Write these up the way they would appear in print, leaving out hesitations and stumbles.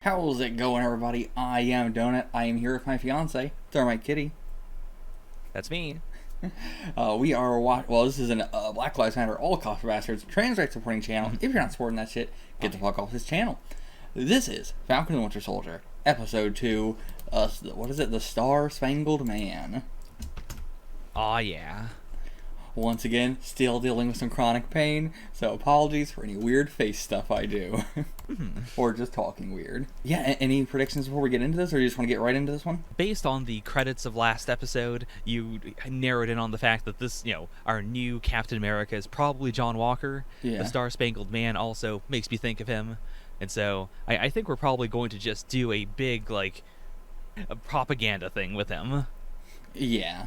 How's it going, everybody? I am Donut. I am here with my fiance, Thermite Kitty. That's me. We are this is a Black Lives Matter, All Cops for Bastards, trans rights supporting channel. If you're not supporting that shit, get the fuck off this channel. This is Falcon and Winter Soldier, Episode 2. What is it? The Spangled Man. Aw, yeah. Once again, still dealing with some chronic pain, so apologies for any weird face stuff I do. Or just talking weird. Yeah, any predictions before we get into this, or you just want to get right into this one? Based on the credits of last episode, you narrowed in on the fact that this, our new Captain America is probably John Walker. Yeah. The Star-Spangled Man also makes me think of him. And so, I think we're probably going to just do a big, a propaganda thing with him. Yeah.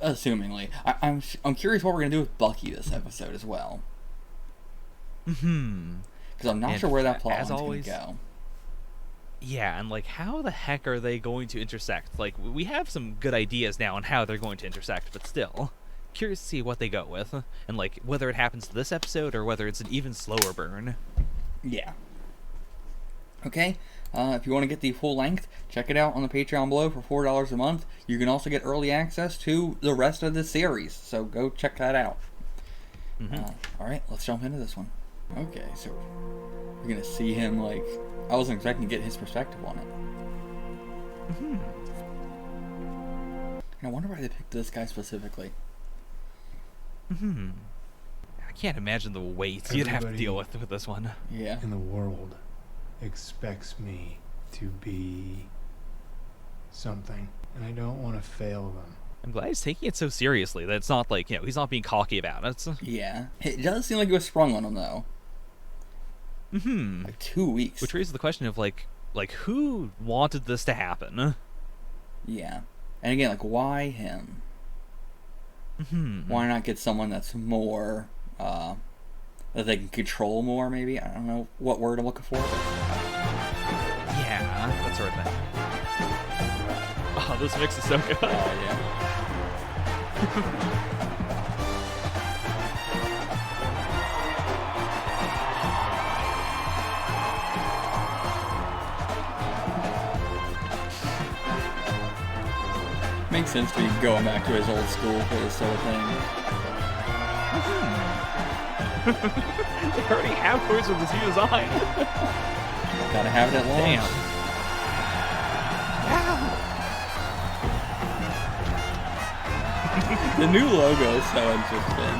Assumingly. I'm curious what we're going to do with Bucky this episode as well. Because I'm not sure where that plot is going to go. Yeah, and how the heck are they going to intersect? We have some good ideas now on how they're going to intersect, but still, curious to see what they go with, and whether it happens this episode or whether it's an even slower burn. Yeah. Okay, if you want to get the full length, check it out on the Patreon below for $4 a month. You can also get early access to the rest of the series, so go check that out. Alright, let's jump into this one. Okay, so we're going to see him, I wasn't expecting to get his perspective on it. And I wonder why they picked this guy specifically. I can't imagine the weight you'd have to deal with this one. Yeah. In the world expects me to be something, and I don't want to fail them. I'm glad he's taking it so seriously that it's not he's not being cocky about it. Yeah. It does seem like it was sprung on him, though. 2 weeks. Which raises the question of, who wanted this to happen? Yeah. And again, why him? Why not get someone that's more, that they can control more, maybe? I don't know what word I'm looking for. Yeah, that sort of thing. Oh, this mix is so good. Oh, yeah. Makes sense to be going back to his old school for this sort of thing. They already have toys with this new design. Gotta have it at launch. Damn. The new logo is so interesting.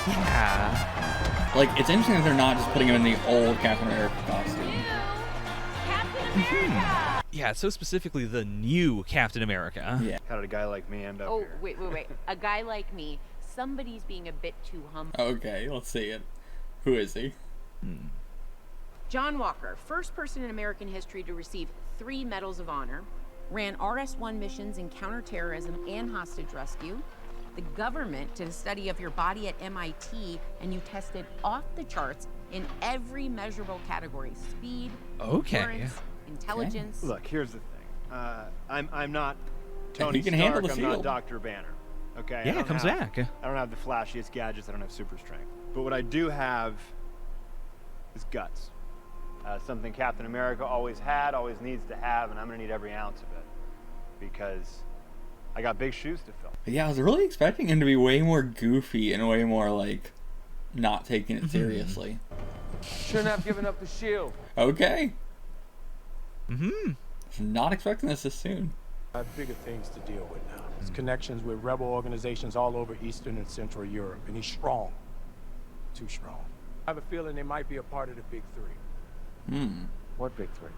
Yeah. It's interesting that they're not just putting him in the old Captain America costume. Yeah, so specifically the new Captain America. Yeah. How did a guy like me end up here? Wait. A guy like me, somebody's being a bit too humble. Okay, let's see it. Who is he? John Walker, first person in American history to receive 3 Medals of Honor, ran RS-1 missions in counterterrorism and hostage rescue. The government did a study of your body at MIT, and you tested off the charts in every measurable category: speed, endurance, intelligence. Look, here's the thing. I'm not Tony He can handle Stark. the I'm not field. Dr. Banner. Okay. Yeah, it comes back. I don't have the flashiest gadgets. I don't have super strength. But what I do have is guts. Something Captain America always had, always needs to have, and I'm gonna need every ounce of it because I got big shoes to fill. Yeah, I was really expecting him to be way more goofy and way more, not taking it seriously. Shouldn't have given up the shield. Okay. Not expecting this soon. I have bigger things to deal with now. His connections with rebel organizations all over Eastern and Central Europe, and he's strong. Too strong. I have a feeling they might be a part of the Big Three. What big three?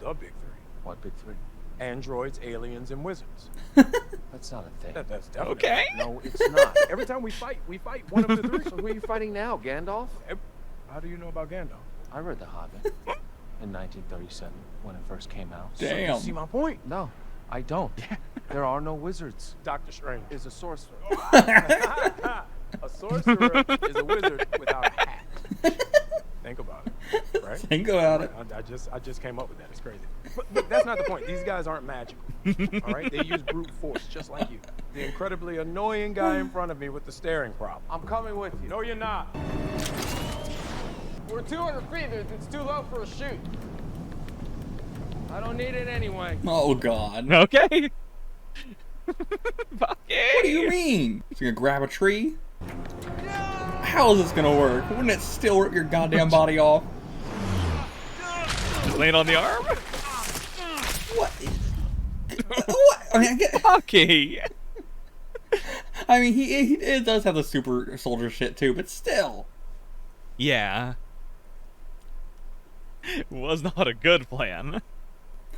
The Big Three. What big three? Androids, aliens, and wizards. That's not a thing. That's definitely Okay. No, it's not. Every time we fight one of the three. So who are you fighting now, Gandalf? How do you know about Gandalf? I read The Hobbit in 1937 when it first came out. Damn. See my point? No, I don't. There are no wizards. Doctor Strange Is a sorcerer. A sorcerer is a wizard without a hat. Think about it, right? Think about it. I just came up with that. It's crazy. But that's not the point. These guys aren't magical. All right? They use brute force just like you. The incredibly annoying guy in front of me with the staring problem. I'm coming with you. No, you're not. We're 200 feet. It's too low for a shoot. I don't need it anyway. Oh God. Okay. Fuck What do you mean? Is he gonna grab a tree? How is this gonna work? Wouldn't it still rip your goddamn body off? Just land on the arm? What? What? I mean, Okay. I mean, he does have the super soldier shit too, but still. Yeah. Was not a good plan.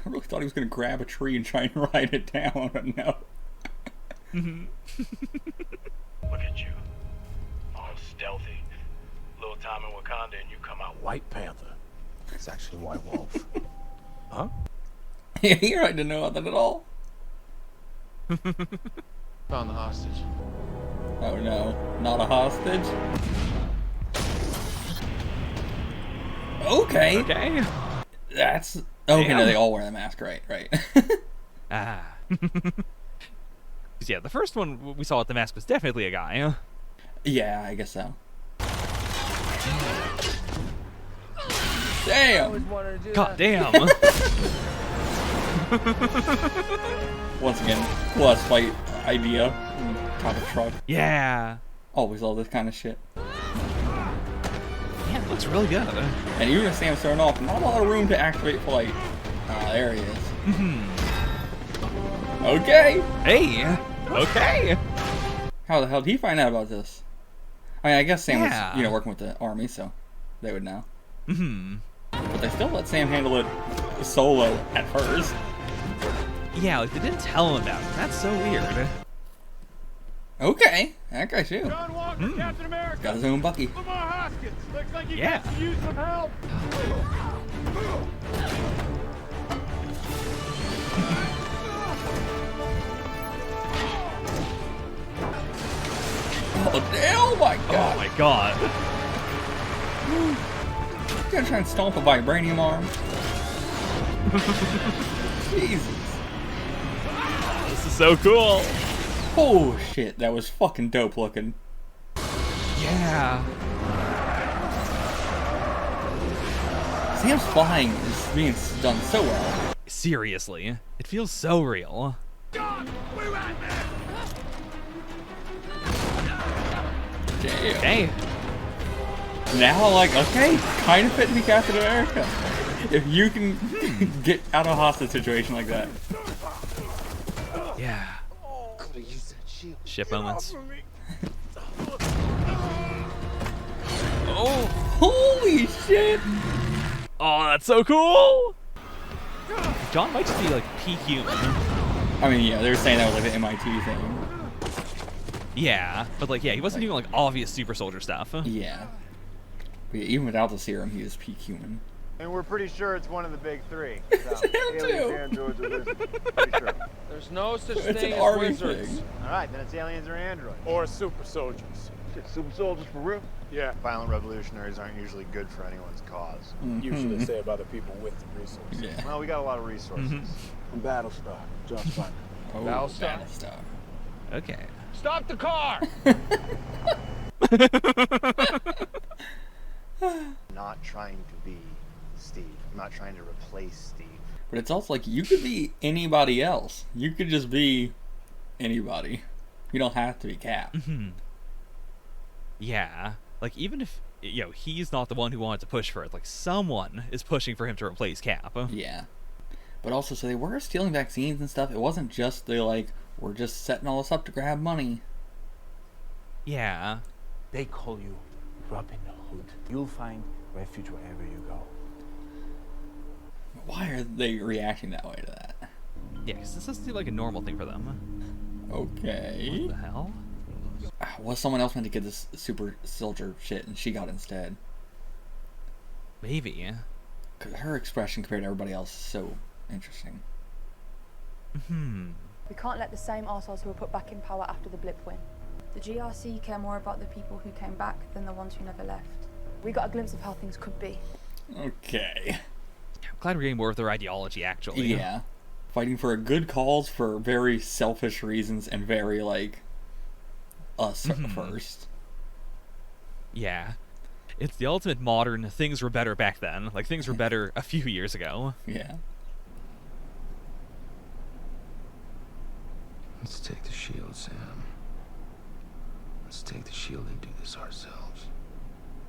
I really thought he was gonna grab a tree and try and ride it down, but no. Look at you. All stealthy. Little time in Wakanda and you come out White Panther. It's actually White Wolf. Huh? Yeah, you're right to know that at all. Found the hostage. Oh no, not a hostage. Okay. Okay. That's okay. No, Damn. they all wear the mask, right? Right. Ah. 'Cause yeah, the first one we saw at the mask was definitely a guy. Huh? Yeah, I guess so. Damn. God damn. Once again, plus fight idea. Top of truck. Yeah. Always love this kind of shit. Yeah, it looks really good. And even if Sam's thrown off, not a lot of room to activate flight. There he is. Okay. Hey. Okay. How the hell did he find out about this? I mean, I guess Sam Yeah. was, working with the army, so they would know. But they still let Sam handle it solo at first. Yeah, like they didn't tell him about it. That's so weird. Okay, that guy too. John Walker, Captain America. Got his own Bucky. Lamar Hoskins. Looks like you Yeah. guys could use some help. Oh, damn, oh my Oh god. my god. You gotta try and stomp a vibranium arm. Jesus. This is so cool. Oh shit, that was fucking dope looking. Yeah. Sam's flying is being done so well. Seriously. It feels so real. Damn. Hey. Now, like, okay, kind of fit to be Captain America. If you can get out of a hostage situation like that. Yeah. Ship moments. Oh. Holy shit! Oh, that's so cool. John might just be like peak human. I mean, yeah, they were saying that was like the MIT thing. Yeah, but like, yeah, he wasn't doing like obvious super soldier stuff. Yeah. But yeah, even without the serum, he is peak human. And we're pretty sure it's one of the big three. So, Him aliens, too. androids, or wizards. Pretty sure. There's no such It's thing an as army wizards. thing. All right, then it's aliens or androids. Or super soldiers. Shit, super soldiers for real. Yeah. Violent revolutionaries aren't usually good for anyone's cause. Usually say about the people with the resources. Yeah. Well, we got a lot of resources. From Battlestar, John Spangled. Oh, Battlestar. Battlestar. Okay. Stop the car! Not trying to be Steve. I'm not trying to replace Steve. But it's also like, you could be anybody else. You could just be anybody. You don't have to be Cap. Yeah. Like, even if, he's not the one who wanted to push for it, like, someone is pushing for him to replace Cap. Yeah. But also, so they were stealing vaccines and stuff. It wasn't just we're just setting all this up to grab money. Yeah. They call you Robin Hood. You'll find refuge wherever you go. Why are they reacting that way to that? Yeah, because this doesn't seem like a normal thing for them. Okay. What the hell? Was someone else meant to get this super soldier shit and she got it instead? Maybe. Because her expression compared to everybody else is so interesting. We can't let the same arseholes who were put back in power after the blip win. The GRC care more about the people who came back than the ones who never left. We got a glimpse of how things could be. Okay. I'm glad we're getting more of their ideology, actually. Yeah. Fighting for a good cause for very selfish reasons and very, us first. Yeah. It's the ultimate modern, things were better back then. Like, things were better a few years ago. Yeah. Let's take the shield, Sam. Let's take the shield and do this ourselves.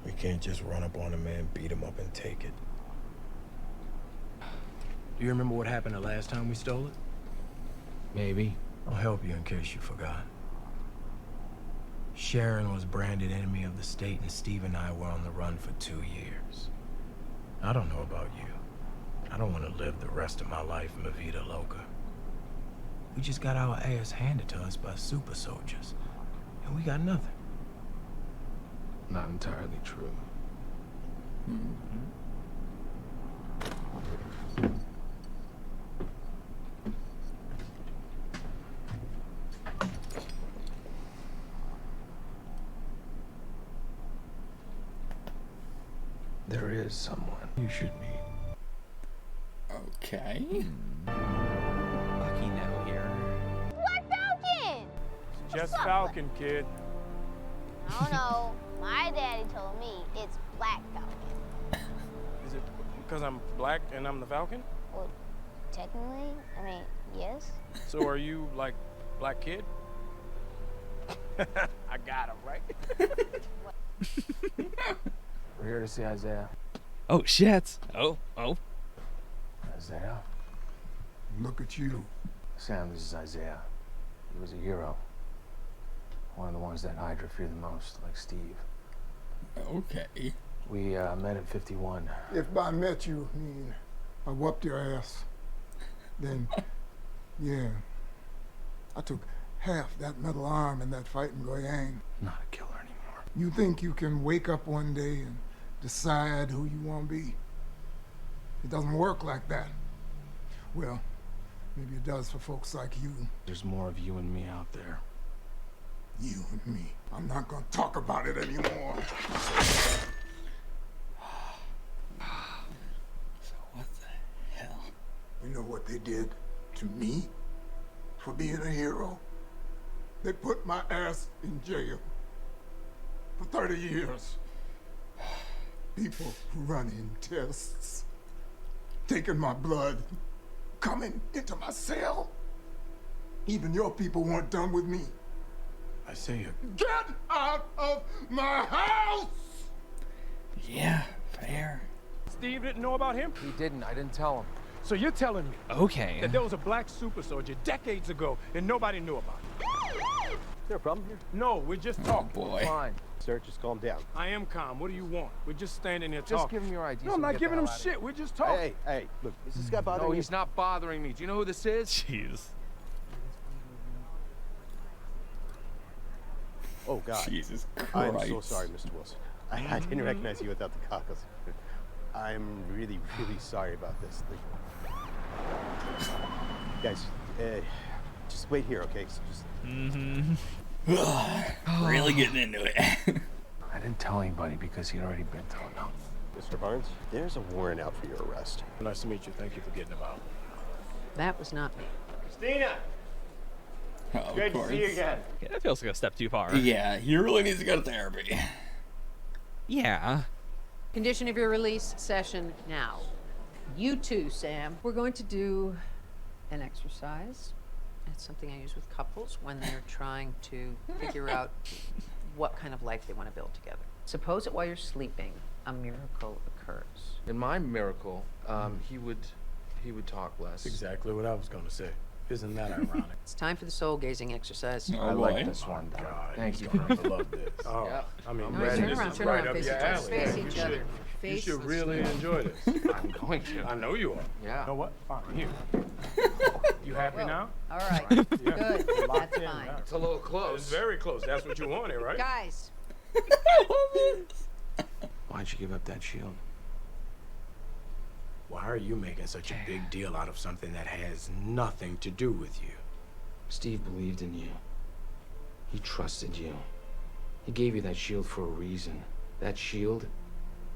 We can't just run up on a man, beat him up, and take it. Do you remember what happened the last time we stole it? Maybe. I'll help you in case you forgot. Sharon was branded enemy of the state, and Steve and I were on the run for 2 years. I don't know about you. I don't want to live the rest of my life in La Vida Loca. We just got our ass handed to us by super soldiers, and we got nothing. Not entirely true. There is someone you should meet. Okay. Lucky no here. Black Falcon! Just Falcon, kid. I don't know. My daddy told me it's Black Falcon. Is it because I'm black and I'm the Falcon? Well, technically, I mean, yes. So are you, like, Black Kid? I got him, right? We're here to see Isaiah. Oh shit. Oh. Isaiah? Look at you. Sam, this is Isaiah. He was a hero. One of the ones that Hydra feared the most, like Steve. Okay. We met at 51. If by met you mean I whooped your ass, then yeah. I took half that metal arm in that fight in Goyang. Not a killer anymore. You think you can wake up one day and decide who you want to be? It doesn't work like that. Well, maybe it does for folks like you. There's more of you and me out there. You and me. I'm not gonna talk about it anymore. So what the hell? You know what they did to me for being a hero? They put my ass in jail for 30 years. People running tests, taking my blood, coming into my cell. Even your people weren't done with me. I say you. Get out of my house! Yeah, fair. Steve didn't know about him? He didn't. I didn't tell him. So you're telling me Okay. that there was a black super soldier decades ago and nobody knew about it? Is there a problem here? No, we're just Oh talking. boy. Fine. Sir, just calm down. I am calm. What do you want? We're just standing here Just talking. give him your ID. No, I'm not giving him shit. We're just talking. Hey, look, is this guy bothering No, you? he's not bothering me. Do you know who this is? Jeez. Oh, God. Jesus Christ. I'm so sorry, Mr. Wilson. I didn't recognize you without the goggles. I'm really, really sorry about this. Guys, just wait here, okay? So just... Really getting into it. I didn't tell anybody because he'd already been thrown out. Mr. Barnes, there's a warrant out for your arrest. Nice to meet you. Thank you for getting about. That was not me. Christina! Oh, of Great course. to see you again. Yeah, that feels like a step too far. Yeah, he really needs to go to therapy. Yeah. Condition of your release session now. You too, Sam. We're going to do an exercise. It's something I use with couples when they're trying to figure out what kind of life they want to build together. Suppose that while you're sleeping, a miracle occurs. In my miracle, he would talk less. That's exactly what I was going to say. Isn't that ironic? It's time for the soul gazing exercise. Oh, I boy. like this one. God, Thank he's you. gonna love this. Oh, Yeah. I mean, No, Brad, turn this around, is turn right around, up face your each other, alley. face You each should- other. You Face should each really enjoy this. I'm going to. I know you are. Yeah. You know what? Fine. Here. You happy now? All right, Yeah. good. Locked That's in fine. now. It's a little It's close. very close. That's what you wanted, right? Guys, Why'd you give up that shield? Why are you making such a big deal out of something that has nothing to do with you? Steve believed in you. He trusted you. He gave you that shield for a reason. That shield,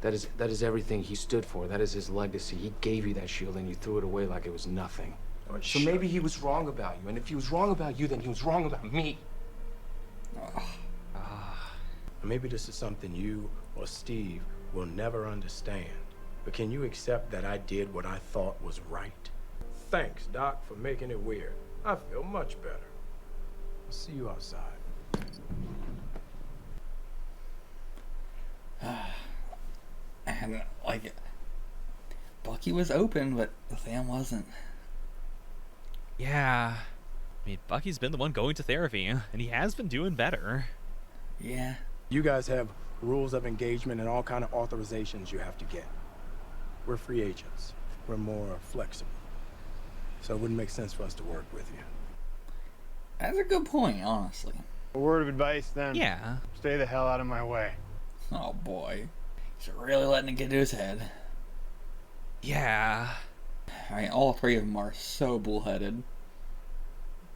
that is everything he stood for. That is his legacy. He gave you that shield and you threw it away like it was nothing. Oh, So shut maybe he was wrong about you. And if he was wrong about you, then he was wrong about me. Maybe this is something you or Steve will never understand. But can you accept that I did what I thought was right? Thanks, Doc, for making it weird. I feel much better. See you outside. And like, Bucky was open, but Sam wasn't. Yeah. I mean, Bucky's been the one going to therapy, and he has been doing better. Yeah. You guys have rules of engagement and all kind of authorizations you have to get. We're free agents. We're more flexible. So it wouldn't make sense for us to work with you. That's a good point, honestly. A word of advice then. Yeah. Stay the hell out of my way. Oh boy. He's really letting it get to his head. Yeah. I mean, all three of them are so bullheaded.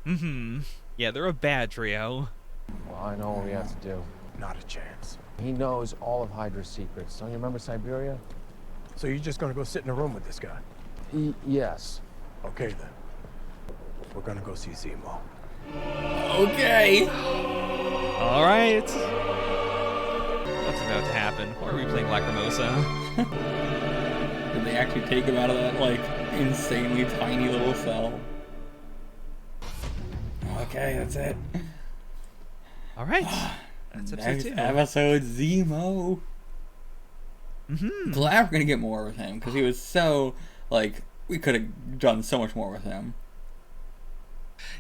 Mm-hmm. Yeah, they're a bad trio. Well, I know what we have to do. Not a chance. He knows all of Hydra's secrets. Don't you remember Siberia? So you're just gonna go sit in a room with this guy? Yes. Okay then. We're gonna go see Zemo. Okay. All right. What's about to happen? Why are we playing Lacrimosa? Did they actually take him out of that, like, insanely tiny little cell? Okay, that's it. All right. That's episode Next 2. episode, Zemo. Glad we're gonna get more with him, because he was so, like, we could have done so much more with him.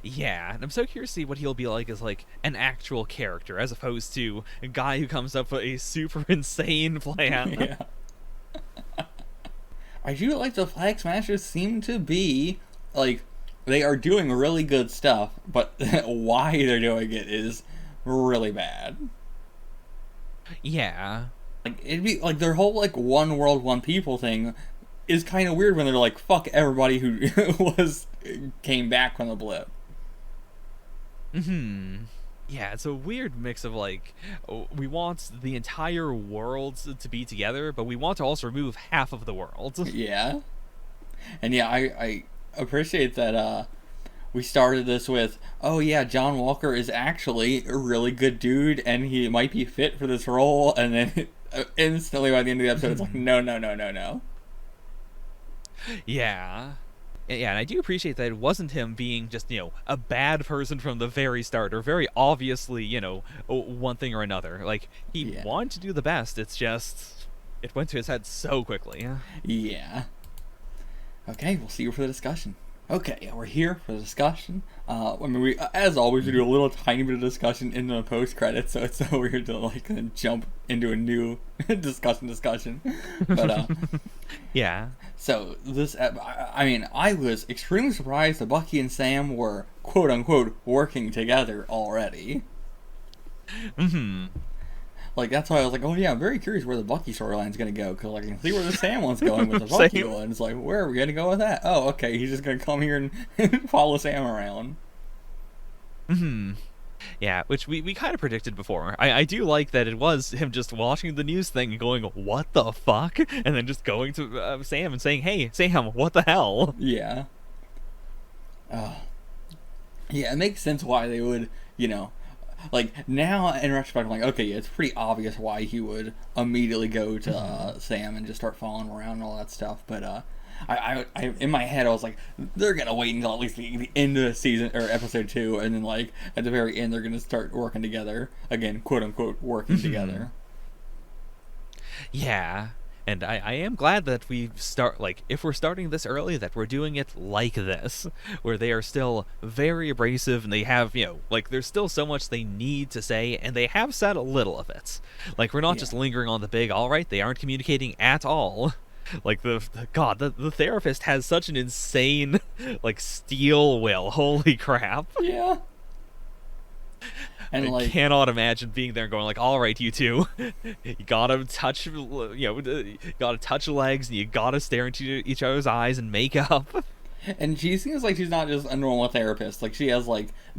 Yeah, and I'm so curious to see what he'll be like as, like, an actual character, as opposed to a guy who comes up with a super insane plan. Yeah. I do like the Flag Smashers seem to be, like, they are doing really good stuff, but why they're doing it is really bad. Yeah. Like, it'd be, like, their whole, like, one world, one people thing is kind of weird when they're like, fuck everybody who came back from the blip. Yeah, it's a weird mix of, like, we want the entire world to be together, but we want to also remove half of the world. Yeah. And yeah, I appreciate that we started this with, oh yeah, John Walker is actually a really good dude and he might be fit for this role, and then instantly by the end of the episode it's like, no. Yeah. Yeah, and I do appreciate that it wasn't him being just, a bad person from the very start, or very obviously, one thing or another. Like, he wanted to do the best, it's just, it went to his head so quickly. Yeah. Okay, we'll see you for the discussion. Okay, we're here for the discussion. I mean, we, as always, we do a little tiny bit of discussion in the post-credits, so it's so weird to, like, jump into a new discussion. But, yeah. So, this, I mean, I was extremely surprised that Bucky and Sam were, quote-unquote, working together already. Like, that's why I was like, oh yeah, I'm very curious where the Bucky storyline's gonna go, because like, I can see where the Sam one's going with the Bucky one. It's like, where are we gonna go with that? Oh, okay, he's just gonna come here and follow Sam around. Yeah, which we kind of predicted before. I do like that it was him just watching the news thing and going, what the fuck? And then just going to Sam and saying, hey, Sam, what the hell? Yeah. Yeah, it makes sense why they would, like, now in retrospect, I'm like, okay, yeah, it's pretty obvious why he would immediately go to Sam and just start following around and all that stuff. But I in my head, I was like, they're gonna wait until at least the end of the season or episode 2, and then like at the very end, they're gonna start working together again, quote unquote, working together. Yeah. And I am glad that if we're starting this early, that we're doing it like this, where they are still very abrasive, and they have, there's still so much they need to say, and they have said a little of it. Like, we're not just lingering on the big, alright, they aren't communicating at all. Like, the therapist has such an insane, steel will, holy crap. Yeah. And I cannot imagine being there and going all right, you two, you gotta touch, gotta touch legs, and you gotta stare into each other's eyes and make up. And she seems like she's not just a normal therapist. Like, she has,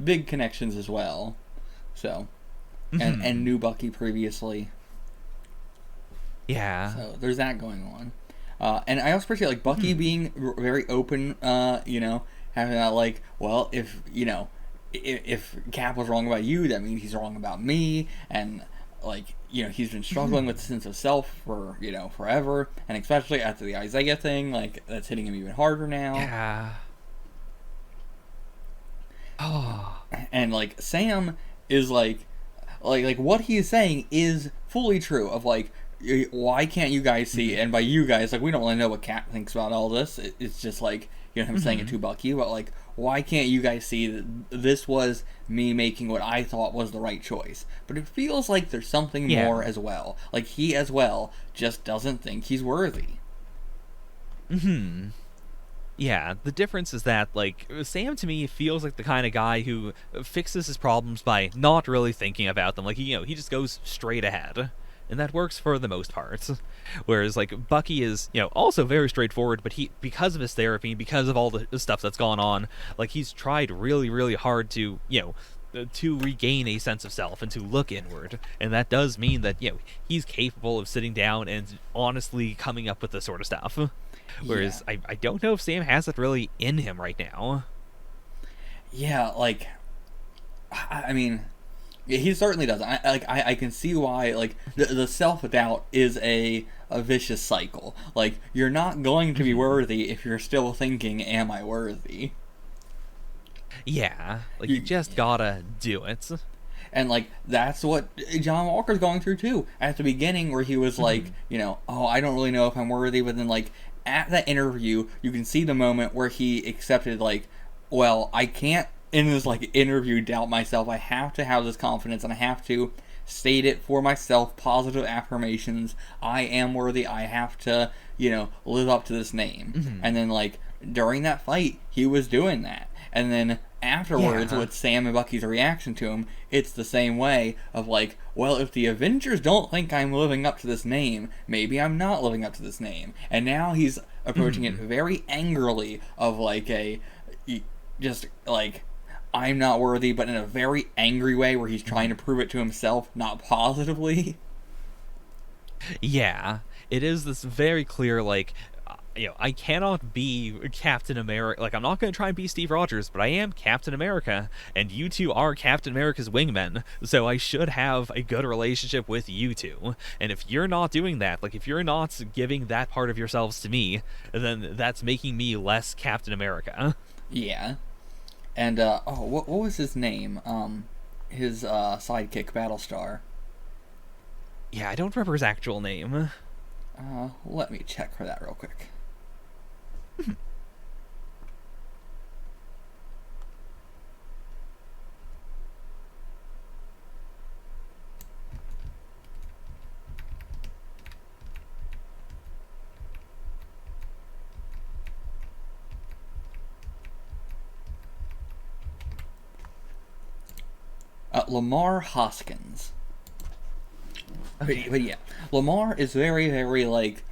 big connections as well. So, and knew Bucky previously. Yeah. So, there's that going on. And I also appreciate, Bucky being very open, having that, well, if Cap was wrong about you, that means he's wrong about me, and he's been struggling with the sense of self for forever, and especially after the Isaiah thing, that's hitting him even harder now. Yeah. Oh. And like Sam is like what he's saying is fully true. Of like, why can't you guys see? And by you guys, like, we don't really know what Cap thinks about all this. It's just like, you know, him saying it to Bucky. But like, why can't you guys see that this was me making what I thought was the right choice? But it feels like there's something more as well. Like, he as well just doesn't think he's worthy. Yeah, the difference is that, like, Sam to me feels like the kind of guy who fixes his problems by not really thinking about them. Like, he just goes straight ahead. And that works for the most part. Whereas, like, Bucky is, also very straightforward, but because of his therapy, because of all the stuff that's gone on, like, he's tried really, really hard to, to regain a sense of self and to look inward. And that does mean that, he's capable of sitting down and honestly coming up with this sort of stuff. Whereas I don't know if Sam has it really in him right now. Yeah, like, I mean, he certainly doesn't. I can see why, like, the self-doubt is a vicious cycle. Like, you're not going to be worthy if you're still thinking, am I worthy? Yeah, like, you just gotta do it. And, like, that's what John Walker's going through, too. At the beginning, where he was like, oh, I don't really know if I'm worthy, but then, like, at that interview, you can see the moment where he accepted, like, well, I can't, in this, like, interview, doubt myself. I have to have this confidence, and I have to state it for myself, positive affirmations. I am worthy. I have to, live up to this name. And then, like, during that fight, he was doing that. And then afterwards, with Sam and Bucky's reaction to him, it's the same way of like, well, if the Avengers don't think I'm living up to this name, maybe I'm not living up to this name. And now he's approaching it very angrily of like just like, I'm not worthy, but in a very angry way where he's trying to prove it to himself, not positively. Yeah, it is this very clear, like, I cannot be Captain America. Like, I'm not going to try and be Steve Rogers, but I am Captain America, and you two are Captain America's wingmen, so I should have a good relationship with you two. And if you're not doing that, like, if you're not giving that part of yourselves to me, then that's making me less Captain America. Yeah. And, what was his name? His sidekick, Battlestar. Yeah, I don't remember his actual name. Let me check for that real quick. Lamar Hoskins. But yeah, Lamar is very, very, like,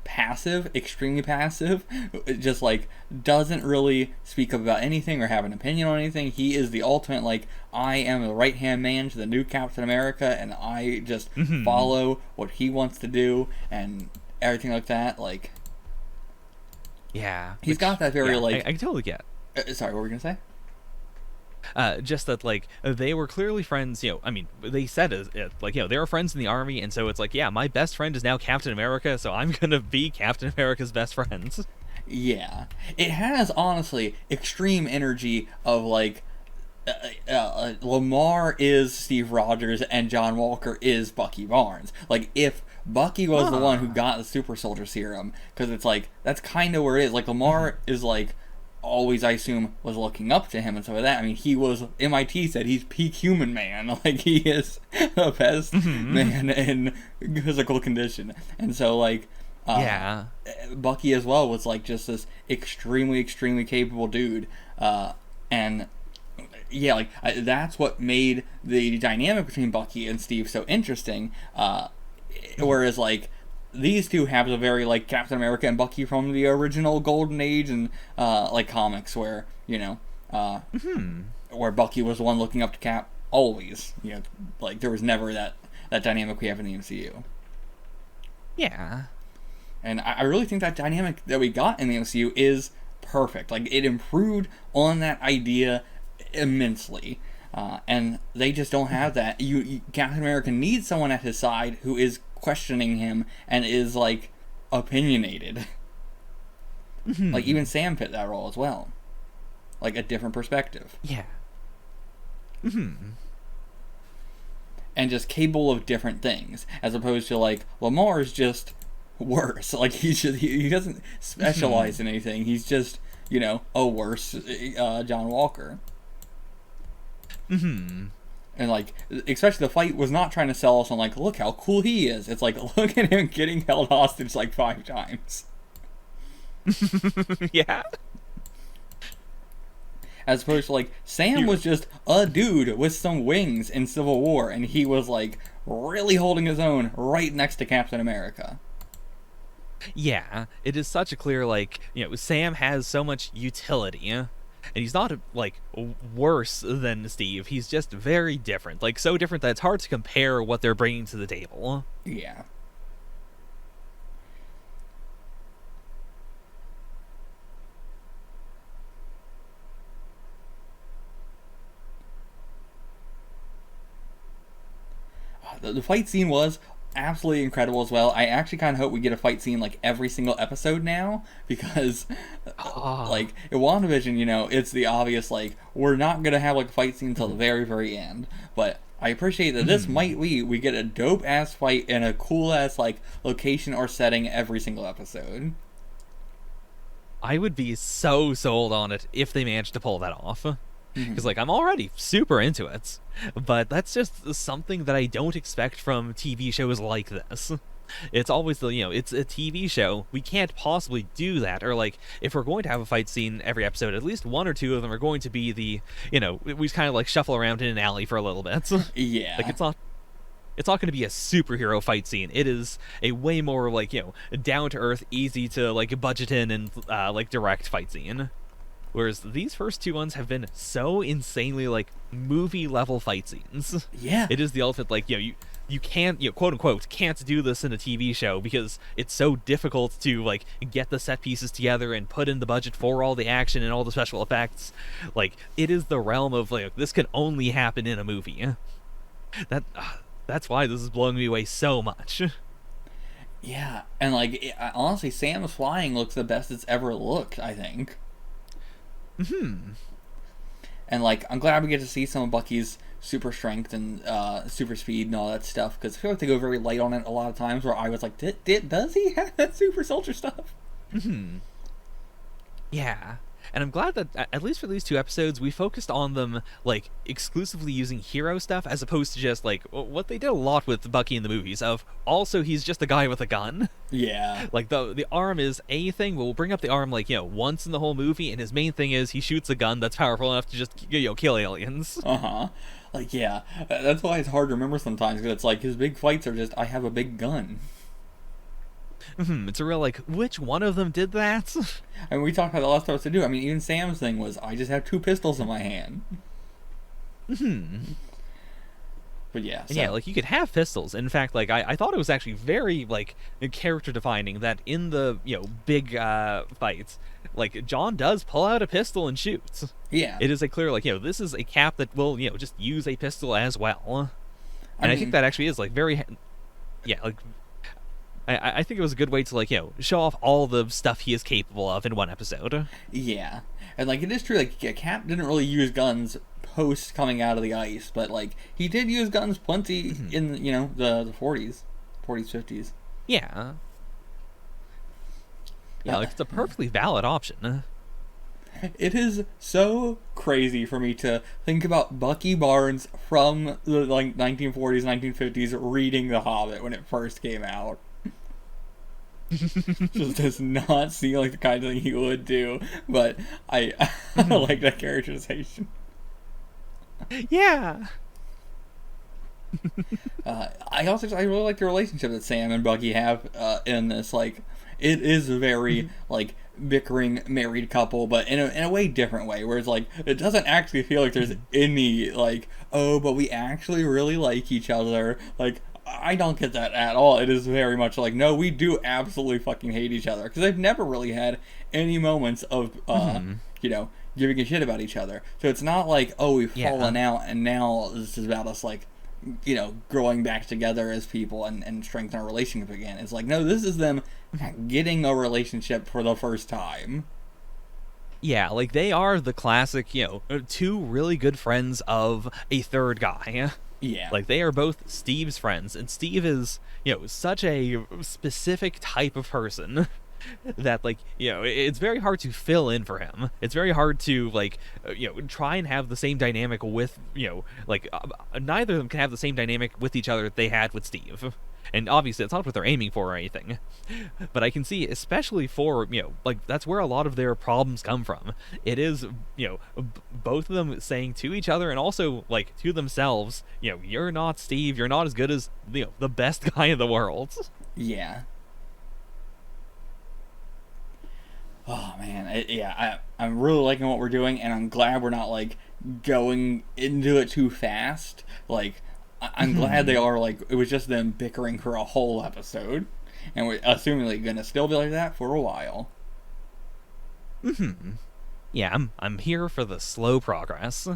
passive, extremely passive, just, like, doesn't really speak up about anything or have an opinion on anything. He is the ultimate, like, I am the right-hand man to the new Captain America, and I just follow what he wants to do, and everything like that, like... Yeah. He's got that very, like... I totally get. Sorry, what were you going to say? Just that, like, they were clearly friends, I mean, they said it, like, they were friends in the army, and so it's like, yeah, my best friend is now Captain America, so I'm gonna be Captain America's best friends. Yeah. It has, honestly, extreme energy of, like, Lamar is Steve Rogers and John Walker is Bucky Barnes. Like, if Bucky was the one who got the super soldier serum, because it's like, that's kind of where it is. Like, Lamar is, like, always, I assume, was looking up to him and stuff like that. I mean, he was, MIT said he's peak human man. Like, he is the best man in physical condition. And so, like, Bucky as well was, like, just this extremely, extremely capable dude. And, yeah, like, that's what made the dynamic between Bucky and Steve so interesting. Whereas, like, these two have a very, like, Captain America and Bucky from the original Golden Age and, like, comics where, where Bucky was the one looking up to Cap always. Like, there was never that dynamic we have in the MCU. Yeah. And I really think that dynamic that we got in the MCU is perfect. Like, it improved on that idea immensely. And they just don't have that. Captain America needs someone at his side who is questioning him and is, like, opinionated. Like, even Sam fit that role as well. like a different perspective. Yeah. And just capable of different things, as opposed to like Lamar's just worse. Like he doesn't specialize in anything. He's just, you know, a worse John Walker. Mm-hmm. And like, especially the fight was not trying to sell us on like, look how cool he is. It's like, look at him getting held hostage like 5 times. Yeah. As opposed to like, Sam was just a dude with some wings in Civil War, and he was like really holding his own right next to Captain America. Yeah, it is such a clear, like, you know, Sam has so much utility, and he's not, like, worse than Steve. He's just very different. Like, so different that it's hard to compare what they're bringing to the table. Yeah. The fight scene was absolutely incredible as well. I actually kind of hope we get a fight scene like every single episode now, because like in WandaVision, you know, it's the obvious like we're not gonna have like a fight scene until the very, very end. But I appreciate that this might we get a dope ass fight in a cool ass like location or setting every single episode. I would be so sold on it if they managed to pull that off. Because, like, I'm already super into it. But that's just something that I don't expect from TV shows like this. It's always the, you know, it's a TV show. We can't possibly do that. Or, like, if we're going to have a fight scene every episode, at least 1 or 2 of them are going to be the, you know, we just kind of, like, shuffle around in an alley for a little bit. Yeah. Like, it's not going to be a superhero fight scene. It is a way more, like, you know, down-to-earth, easy to, like, budget in and, like, direct fight scene. Whereas these first 2 ones have been so insanely, like, movie-level fight scenes. Yeah. It is the ultimate, like, you know, you can't, you know, quote-unquote, can't do this in a TV show because it's so difficult to, like, get the set pieces together and put in the budget for all the action and all the special effects. Like, it is the realm of, like, this can only happen in a movie. That's why this is blowing me away so much. Yeah, and, like, honestly, Sam's flying looks the best it's ever looked, I think. And like, I'm glad we get to see some of Bucky's super strength and super speed and all that stuff, because I feel like they go very light on it a lot of times, where I was like, does he have that super soldier stuff? Yeah. And I'm glad that, at least for these 2 episodes, we focused on them, like, exclusively using hero stuff, as opposed to just, like, what they did a lot with Bucky in the movies, of, also, he's just a guy with a gun. Yeah. Like, the arm is a thing, we'll bring up the arm, like, you know, once in the whole movie, and his main thing is he shoots a gun that's powerful enough to just, you know, kill aliens. Like, yeah. That's why it's hard to remember sometimes, because it's like, his big fights are just, I have a big gun. It's a real, like, which one of them did that? I mean, we talked about the last episode too. I mean, even Sam's thing was, I just have 2 pistols in my hand. But yeah. So. Yeah, like, you could have pistols. In fact, like, I thought it was actually very, like, character defining that in the, you know, big fights, like, John does pull out a pistol and shoots. Yeah. It is a clear, like, you know, this is a Cap that will, you know, just use a pistol as well. And I think that actually is, like, very, yeah, like, I think it was a good way to, like, you know, show off all the stuff he is capable of in one episode. Yeah. And, like, it is true, like, Cap didn't really use guns post coming out of the ice, but, like, he did use guns plenty in, you know, the 40s, 50s. Yeah. Yeah, like, it's a perfectly valid option. It is so crazy for me to think about Bucky Barnes from the, like, 1940s, 1950s reading The Hobbit when it first came out. Just does not seem like the kind of thing he would do, but I like that characterization. Yeah. I really like the relationship that Sam and Bucky have in this. Like, it is a very like bickering married couple, but in a way different way, where it's like it doesn't actually feel like there's any like, oh, but we actually really like each other. Like, I don't get that at all. It is very much like, no, we do absolutely fucking hate each other, because they've never really had any moments of you know, giving a shit about each other. So it's not like, oh, we've fallen out and now this is about us, like, you know, growing back together as people and strengthen our relationship again. It's like, no, this is them getting a relationship for the first time. Yeah, like they are the classic, two really good friends of a third guy. Yeah. Like they are both Steve's friends, and Steve is, such a specific type of person that, like, it's very hard to fill in for him. It's very hard to, like, try and have the same dynamic with, neither of them can have the same dynamic with each other that they had with Steve. And obviously, it's not what they're aiming for or anything. But I can see, especially for, like, that's where a lot of their problems come from. It is, both of them saying to each other and also, like, to themselves, you're not Steve, you're not as good as, the best guy in the world. Yeah. Oh, man. I'm really liking what we're doing, and I'm glad we're not, like, going into it too fast. Like, I'm glad they are, like, it was just them bickering for a whole episode. And we're assumingly gonna still be like that for a while. Yeah, I'm here for the slow progress.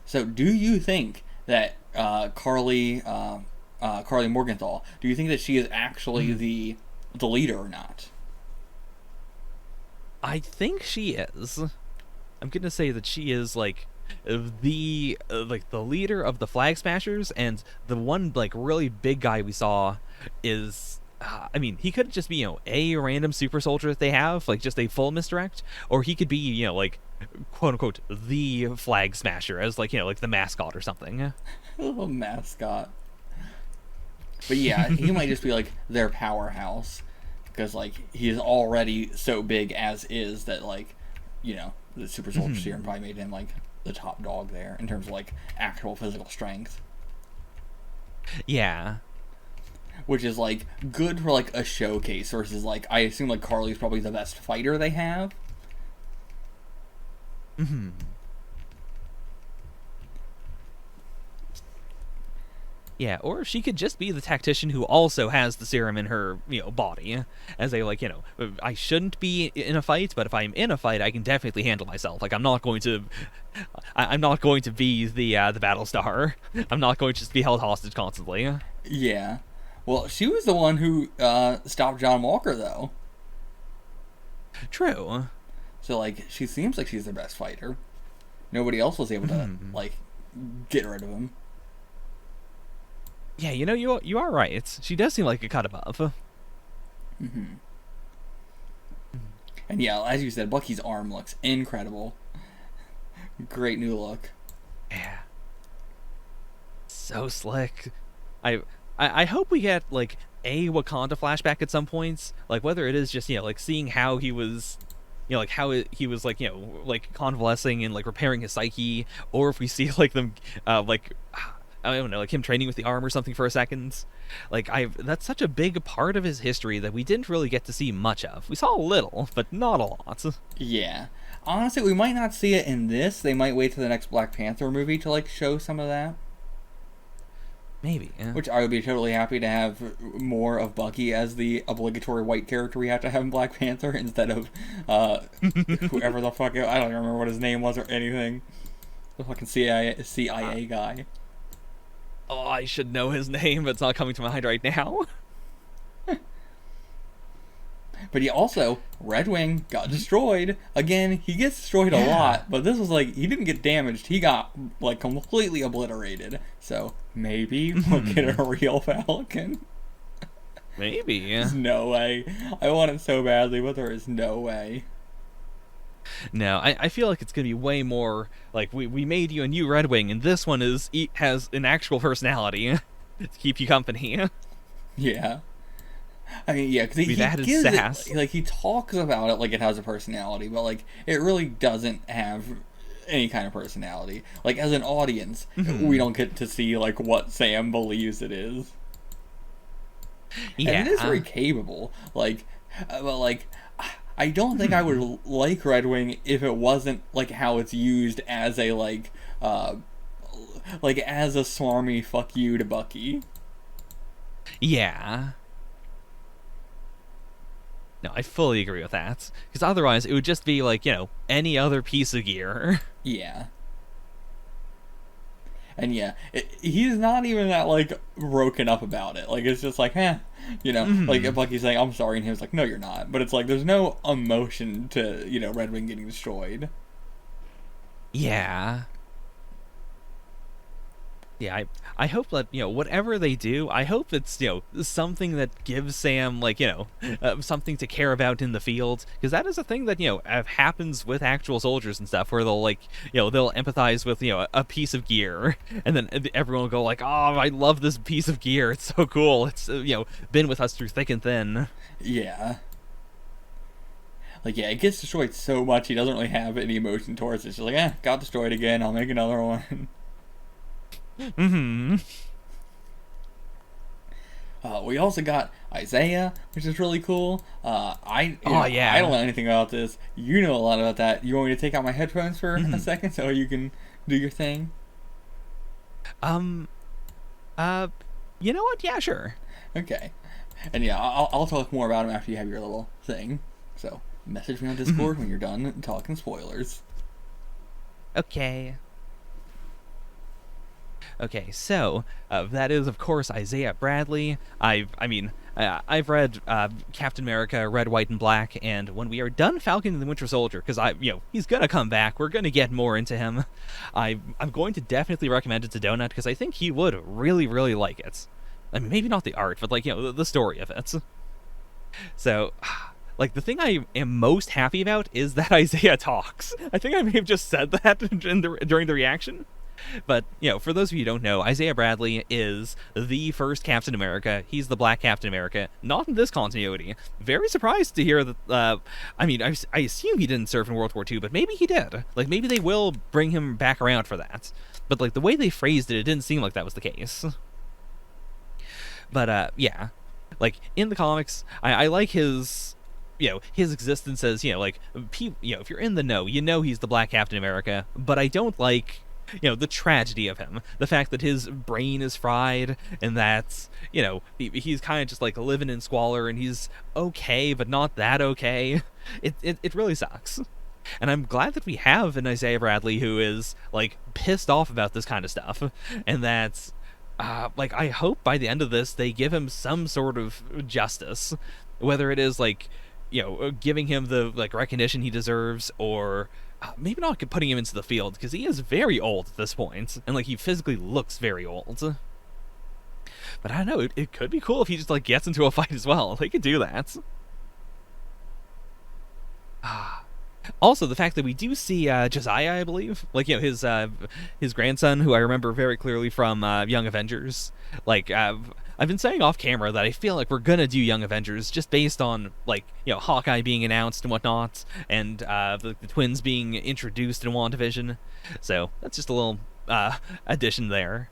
So, do you think that Carly Morgenthau, do you think that she is actually the leader or not? I think she is. I'm gonna say that she is, like, the leader of the Flag Smashers, and the one, like, really big guy we saw is, I mean, he could just be, a random super soldier that they have, like, just a full misdirect, or he could be, like, quote unquote, the Flag Smasher, as, like, like the mascot or something. Oh, mascot. But yeah, he might just be, like, their powerhouse, because, like, he's already so big as is that, like, the super soldier serum probably made him, like, the top dog there in terms of, like, actual physical strength. Yeah. Which is, like, good for, like, a showcase versus, like, I assume, like, Carly's probably the best fighter they have. Yeah, or she could just be the tactician who also has the serum in her, body. As a, like, I shouldn't be in a fight, but if I'm in a fight, I can definitely handle myself. Like, I'm not going to be the battle star. I'm not going to just be held hostage constantly. Yeah. Well, she was the one who stopped John Walker, though. True. So, like, she seems like she's their best fighter. Nobody else was able to, like, get rid of him. Yeah, you are right. She does seem like a cut above. And yeah, as you said, Bucky's arm looks incredible. Great new look. Yeah. So slick. I hope we get, like, a Wakanda flashback at some points. Like, whether it is just, like, seeing how he was, like, how he was, like, like, convalescing and, like, repairing his psyche, or if we see, like, them, like, I don't know, like him training with the arm or something for a second. Like, that's such a big part of his history that we didn't really get to see much of. We saw a little, but not a lot. Yeah. Honestly, we might not see it in this. They might wait till the next Black Panther movie to, like, show some of that. Maybe, yeah. Which I would be totally happy to have more of Bucky as the obligatory white character we have to have in Black Panther instead of whoever the fuck, I don't even remember what his name was or anything. The fucking CIA guy. Oh, I should know his name, but it's not coming to mind right now. But he also, Red Wing got destroyed. Again, he gets destroyed a lot, but this was like, he didn't get damaged. He got, like, completely obliterated. So, maybe we'll get a real Falcon. Maybe. There's no way. I want it so badly, but there is no way. No, I feel like it's going to be way more, like, we made you a new Red Wing, and this one has an actual personality to keep you company. Yeah. I mean, yeah, because he added gives sass. it, like, he talks about it like it has a personality, but, like, it really doesn't have any kind of personality. Like, as an audience, we don't get to see, like, what Sam believes it is. Yeah. And it is very capable. Like, but, like, I don't think I would like Red Wing if it wasn't, like, how it's used as a, like, as a swarmy fuck you to Bucky. Yeah. No, I fully agree with that. Because otherwise, it would just be like, any other piece of gear. Yeah. And yeah, he's not even that, like, broken up about it. Like, it's just like, you know, like Bucky's saying, I'm sorry, and he was like, no, you're not. But it's like, there's no emotion to, you know, Red Wing getting destroyed. Yeah. Yeah, I hope that, you know, whatever they do, I hope it's, you know, something that gives Sam, like, you know, something to care about in the field. Because that is a thing that, you know, happens with actual soldiers and stuff, where they'll, like, you know, they'll empathize with, you know, a piece of gear. And then everyone will go, like, oh, I love this piece of gear. It's so cool. It's, you know, been with us through thick and thin. Yeah. Like, yeah, it gets destroyed so much, he doesn't really have any emotion towards it. It's just like, got destroyed again, I'll make another one. We also got Isaiah, which is really cool. I don't know anything about this. You know a lot about that. You want me to take out my headphones for a second so you can do your thing? You know what? Yeah, sure. Okay. And yeah, I'll talk more about him after you have your little thing. So message me on Discord when you're done talking spoilers. Okay. Okay, so that is, of course, Isaiah Bradley. I've read Captain America, Red, White, and Black, and when we are done Falcon and the Winter Soldier, because he's gonna come back, we're gonna get more into him. I'm going to definitely recommend it to Donut because I think he would really, really like it. I mean, maybe not the art, but, like, you know, the story of it. So, like, the thing I am most happy about is that Isaiah talks. I think I may have just said that during the reaction. But, you know, for those of you who don't know, Isaiah Bradley is the first Captain America. He's the Black Captain America. Not in this continuity. Very surprised to hear that, I assume he didn't serve in World War II, but maybe he did. Like, maybe they will bring him back around for that. But, like, the way they phrased it didn't seem like that was the case. But, yeah. Like, in the comics, I like his... You know, his existence as, you know, like, if you're in the know, you know he's the Black Captain America, but I don't like... You know, the tragedy of him. The fact that his brain is fried and that, you know, he's kind of just like living in squalor and he's okay, but not that okay. It really sucks. And I'm glad that we have an Isaiah Bradley who is, like, pissed off about this kind of stuff. And that, like, I hope by the end of this they give him some sort of justice. Whether it is, like, you know, giving him the, like, recognition he deserves or... maybe not putting him into the field, because he is very old at this point, and, like, he physically looks very old. But I don't know, it could be cool if he just, like, gets into a fight as well. They could do that. Also, the fact that we do see Josiah, I believe, like, you know, his grandson, who I remember very clearly from Young Avengers. Like, I've been saying off camera that I feel like we're gonna do Young Avengers just based on, like, you know, Hawkeye being announced and whatnot, and the twins being introduced in WandaVision. So that's just a little addition there.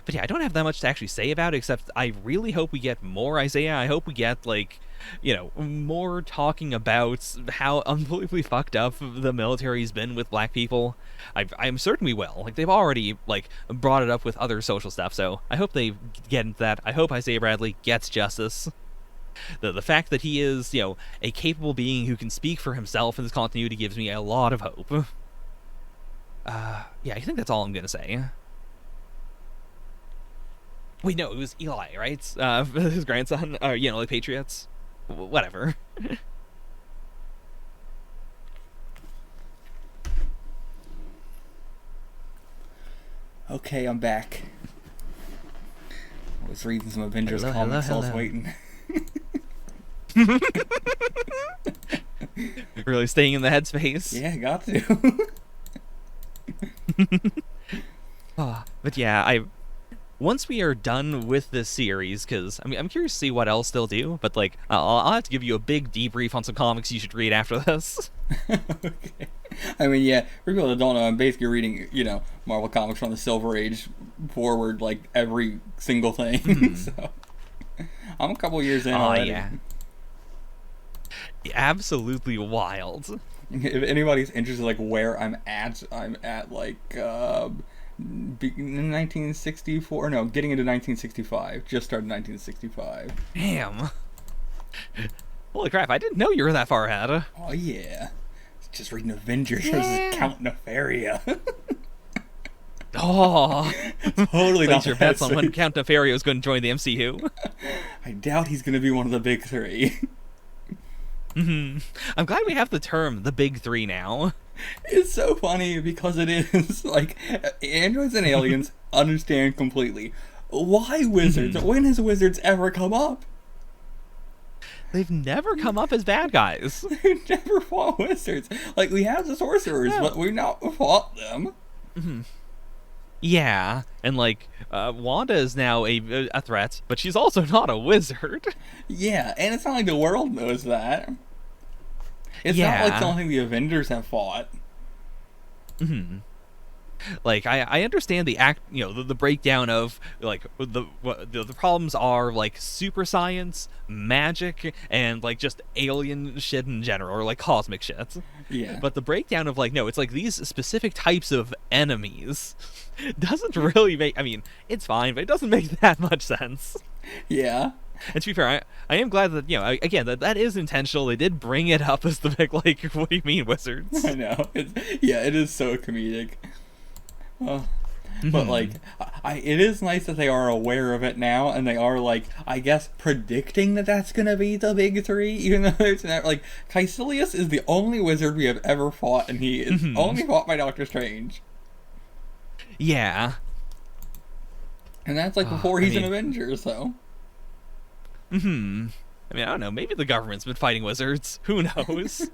But yeah, I don't have that much to actually say about it, except I really hope we get more Isaiah. I hope we get, like, you know, more talking about how unbelievably fucked up the military's been with black people. I'm certain we will. Like, they've already, like, brought it up with other social stuff, so I hope they get into that. I hope Isaiah Bradley gets justice. The fact that he is, you know, a capable being who can speak for himself in this continuity gives me a lot of hope. Yeah, I think that's all I'm gonna say. Wait, no, it was Eli, right? His grandson, you know, like Patriots. Whatever. Okay, I'm back. I was reading some Avengers comics, I was waiting. Really staying in the headspace. Yeah, got to. But yeah, once we are done with this series, because I mean, I'm curious to see what else they'll do, but like, I'll have to give you a big debrief on some comics you should read after this. Okay. I mean, yeah, for people that don't know, I'm basically reading, you know, Marvel comics from the Silver Age forward, like, every single thing. So, I'm a couple years in already. Yeah. Absolutely wild. If anybody's interested, like, where I'm at, like, 1964, no, getting into 1965. Just started 1965. Damn. Holy crap, I didn't know you were that far ahead. Oh, yeah. Just reading Avengers versus Count Nefaria. Oh, Totally not place your that bets on when sweet. Count Nefario is going to join the MCU. I doubt he's going to be one of the big three. I'm glad we have the term the big three now. It's so funny because it is like androids and aliens understand completely. Why wizards? When has wizards ever come up? They've never come up as bad guys. We've never fought wizards. Like, we have the sorcerers, but we've not fought them. Yeah, and like Wanda is now a threat, but she's also not a wizard. Yeah, and it's not like the world knows that. It's Yeah. not like something the Avengers have fought. Like I understand the breakdown of like the problems are like super science, magic, and like just alien shit in general, or like cosmic shit. Yeah. But the breakdown of like no, it's like these specific types of enemies doesn't really make. I mean, it's fine, but it doesn't make that much sense. Yeah. And to be fair, I am glad that again that is intentional. They did bring it up as the big like, what do you mean wizards? I know. It is so comedic. But like, it is nice that they are aware of it now, and they are like, I guess, predicting that that's gonna be the big three, even though it's not. Like, Caecilius is the only wizard we have ever fought, and he is only fought by Doctor Strange. Yeah. And that's like before he's an Avenger, so. I mean, I don't know. Maybe the government's been fighting wizards. Who knows?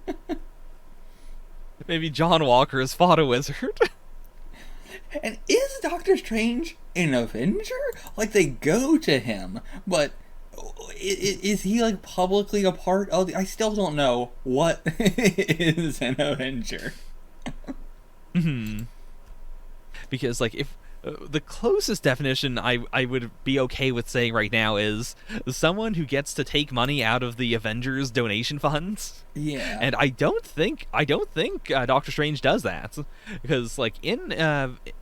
Maybe John Walker has fought a wizard. And is Doctor Strange an Avenger? Like, they go to him, but is he like publicly a part of the... I still don't know what is an Avenger. Because like if the closest definition I would be okay with saying right now is someone who gets to take money out of the Avengers donation funds. Yeah. And I don't think Doctor Strange does that, because like in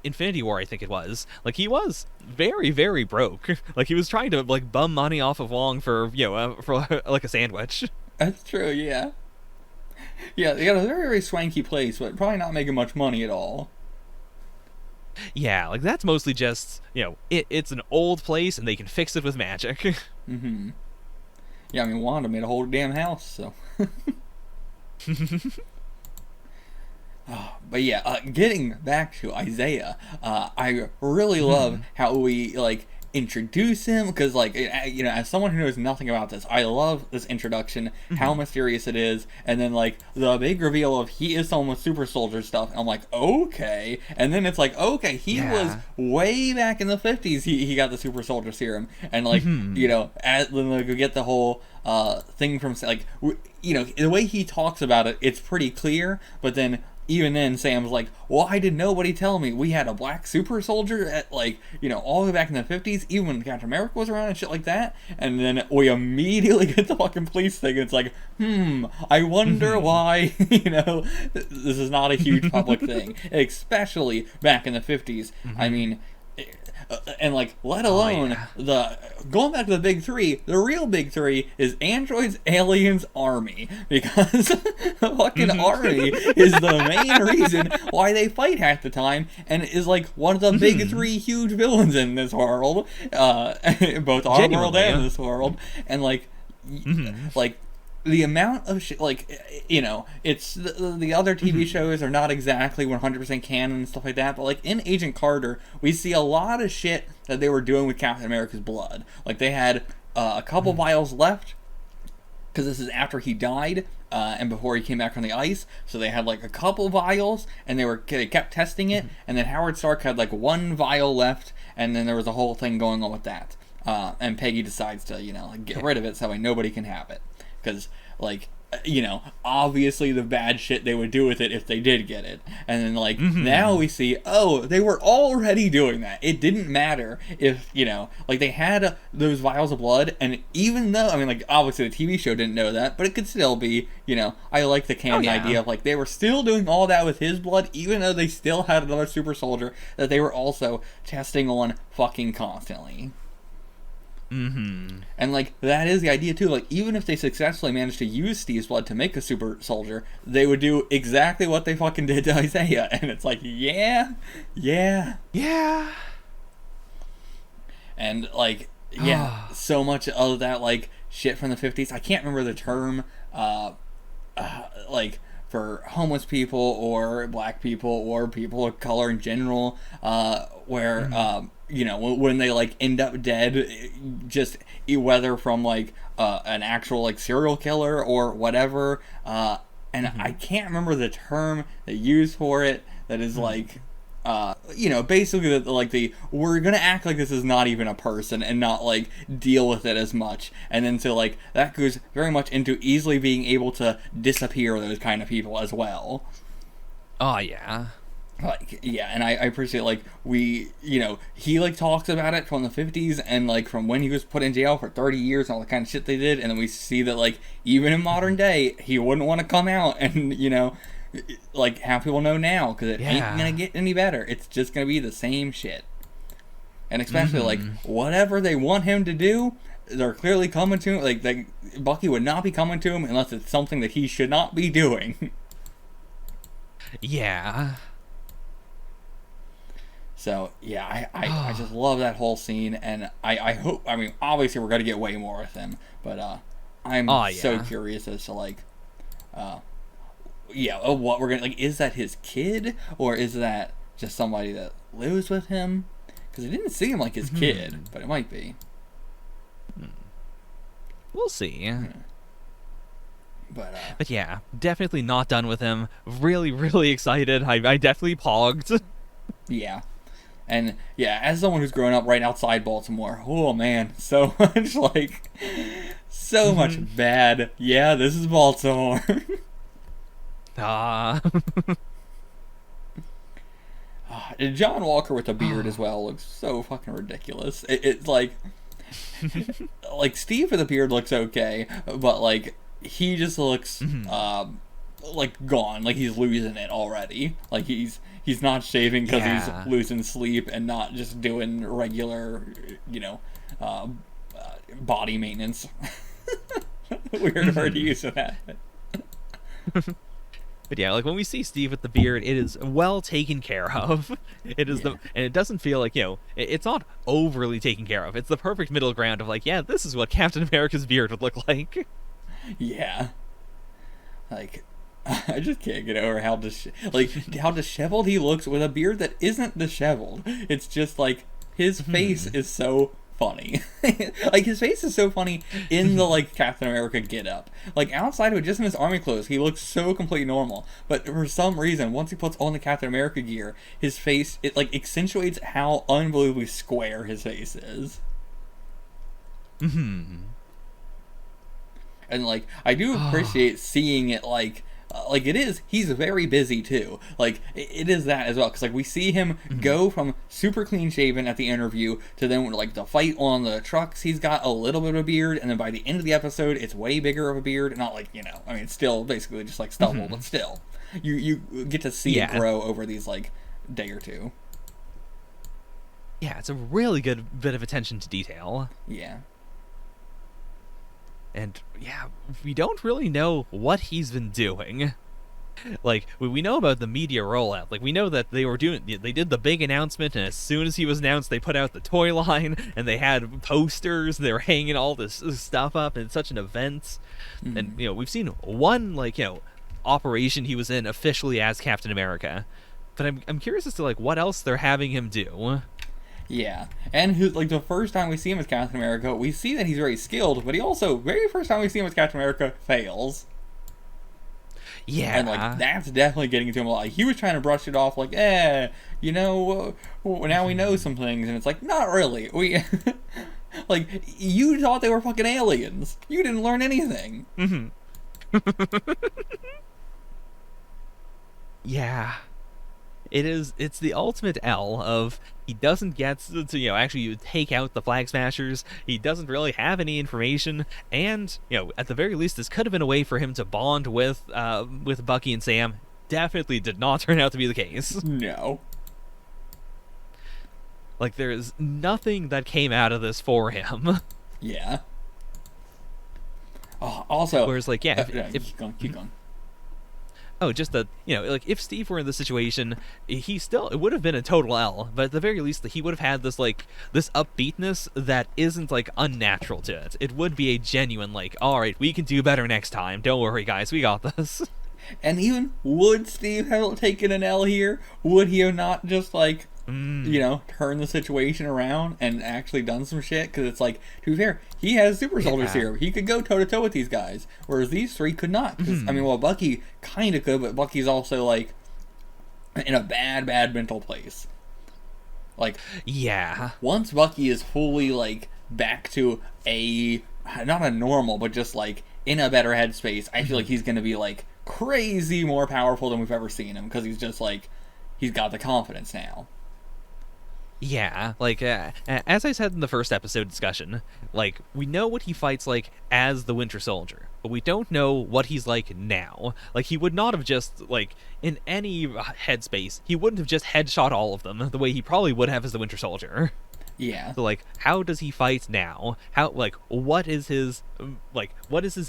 Infinity War, I think it was, like he was very, very broke. Like he was trying to like bum money off of Wong for for like a sandwich. That's true, yeah. Yeah, they got a very, very swanky place, but probably not making much money at all. Yeah, like that's mostly just, it's an old place and they can fix it with magic. Yeah, I mean, Wanda made a whole damn house, so. But yeah, getting back to Isaiah, I really love how we, like, introduce him, because, like, as someone who knows nothing about this, I love this introduction, how mysterious it is, and then, like, the big reveal of he is someone with super soldier stuff. I'm like, okay, and then it's like, okay, he was way back in the 50s, he got the super soldier serum, and, like, then we get the whole thing from, like, the way he talks about it, it's pretty clear, but then even then, Sam's like, why did nobody tell me? We had a black super soldier at, like, all the way back in the 50s, even when Captain America was around and shit like that. And then we immediately get the fucking police thing. And it's like, I wonder why, this is not a huge public thing. Especially back in the 50s. I mean... and like, let alone going back to the big three, the real big three is androids, aliens, army, because the fucking army is the main reason why they fight half the time, and is like one of the big three huge villains in this world, both our world and this world, and like, like, the amount of shit, like, it's the other TV shows are not exactly 100% canon and stuff like that, but like in Agent Carter, we see a lot of shit that they were doing with Captain America's blood. Like they had a couple vials left, because this is after he died and before he came back from the ice, so they had like a couple vials, and they kept testing it, and then Howard Stark had like one vial left, and then there was a whole thing going on with that, and Peggy decides to like, get rid of it so nobody can have it. Because, like, obviously the bad shit they would do with it if they did get it. And then, like, now we see, they were already doing that. It didn't matter if, like, they had those vials of blood, and even though, I mean, like, obviously the TV show didn't know that, but it could still be, I like the canon idea of, like, they were still doing all that with his blood, even though they still had another super soldier that they were also testing on fucking constantly. Mm-hmm. And, like, that is the idea, too. Like, even if they successfully managed to use Steve's blood to make a super soldier, they would do exactly what they fucking did to Isaiah. And it's like, yeah. And, like, yeah, so much of that, like, shit from the 50s. I can't remember the term, like, for homeless people or black people or people of color in general, where, you know, when they, like, end up dead, just whether from, like, an actual, like, serial killer or whatever, and I can't remember the term they use for it that is, like, you know, basically, like, we're gonna act like this is not even a person and not, like, deal with it as much, and then so, like, that goes very much into easily being able to disappear those kind of people as well. Oh, yeah. Like, yeah, and I appreciate, like, you know, he, like, talks about it from the 50s and, like, from when he was put in jail for 30 years and all the kind of shit they did, and then we see that, like, even in modern day, he wouldn't want to come out and, you know, like, have people know now, because it ain't gonna get any better. It's just gonna be the same shit. And especially, like, whatever they want him to do, they're clearly coming to him. Like, Bucky would not be coming to him unless it's something that he should not be doing. Yeah. So, yeah, I just love that whole scene, and I hope, I mean, obviously we're going to get way more with him, but I'm so curious as to, like, what we're going to, like, is that his kid, or is that just somebody that lives with him? Because it didn't seem like his kid, but it might be. We'll see. Yeah. But yeah, definitely not done with him. Really, really excited. I definitely pogged. Yeah. And, yeah, as someone who's grown up right outside Baltimore, oh, man, so much, like, so much bad. Yeah, this is Baltimore. John Walker with a beard as well looks so fucking ridiculous. It's like, like, Steve with a beard looks okay, but, like, he just looks, like, gone. Like, he's losing it already. Like, he's not shaving because he's losing sleep and not just doing regular, you know, body maintenance. Weird word to use for that. But yeah, like, when we see Steve with the beard, it is well taken care of. It is and it doesn't feel like, you know, it's not overly taken care of. It's the perfect middle ground of, like, yeah, this is what Captain America's beard would look like. Yeah. Like, I just can't get over how disheveled he looks with a beard that isn't disheveled. It's just, like, his face is so funny. Like, his face is so funny in the, like, Captain America get-up. Like, outside of it, just in his army clothes, he looks so completely normal. But for some reason, once he puts on the Captain America gear, his face, it, like, accentuates how unbelievably square his face is. And, like, I do appreciate seeing it, like it is, he's very busy too. Like, it is that as well, because, like, we see him go from super clean shaven at the interview to then, like, the fight on the trucks, he's got a little bit of a beard, and then by the end of the episode, it's way bigger of a beard. Not like, you know, I mean, it's still basically just like stubble, but still, you get to see it grow over these, like, day or two. Yeah, it's a really good bit of attention to detail. Yeah. And, yeah, we don't really know what he's been doing. Like, we know about the media rollout. Like, we know that they did the big announcement, and as soon as he was announced, they put out the toy line, and they had posters, they were hanging all this stuff up, and it's such an event. And, you know, we've seen one, like, you know, operation he was in officially as Captain America. But I'm curious as to, like, what else they're having him do. Yeah, and who, like, the first time we see him as Captain America, we see that he's very skilled, but he also, very first time we see him as Captain America, fails. Yeah. And, like, that's definitely getting to him a lot. Like, he was trying to brush it off, like, you know, now we know some things, and it's like, not really. We, like, you thought they were fucking aliens. You didn't learn anything. Yeah. It's the ultimate L of, he doesn't get to, you know, actually take out the Flag Smashers. He doesn't really have any information, and, you know, at the very least, this could have been a way for him to bond with Bucky and Sam. Definitely did not turn out to be the case. No. Like, there's nothing that came out of this for him. Yeah. Also, whereas like yeah, keep going. Oh, just that, like if Steve were in this situation, it would have been a total L, but at the very least he would have had this this upbeatness that isn't like unnatural to it. It would be a genuine like, all right, we can do better next time. Don't worry, guys, we got this. And even would Steve have taken an L here? Would he have not just like, turned the situation around and actually done some shit? Because it's like, to be fair, he has super soldiers here. He could go toe to toe with these guys, whereas these three could not. Because I mean, well, Bucky kind of could, but Bucky's also like in a bad mental place. Like, yeah, once Bucky is fully like back to not a normal, but just like in a better headspace, I feel like he's gonna be like crazy more powerful than we've ever seen him, because he's just like, he's got the confidence now. Yeah, like, as I said in the first episode discussion, like, we know what he fights like as the Winter Soldier, but we don't know what he's like now. Like, he would not have just, like, in any headspace, he wouldn't have just headshot all of them the way he probably would have as the Winter Soldier. Yeah. So, like, how does he fight now? How, like, what is his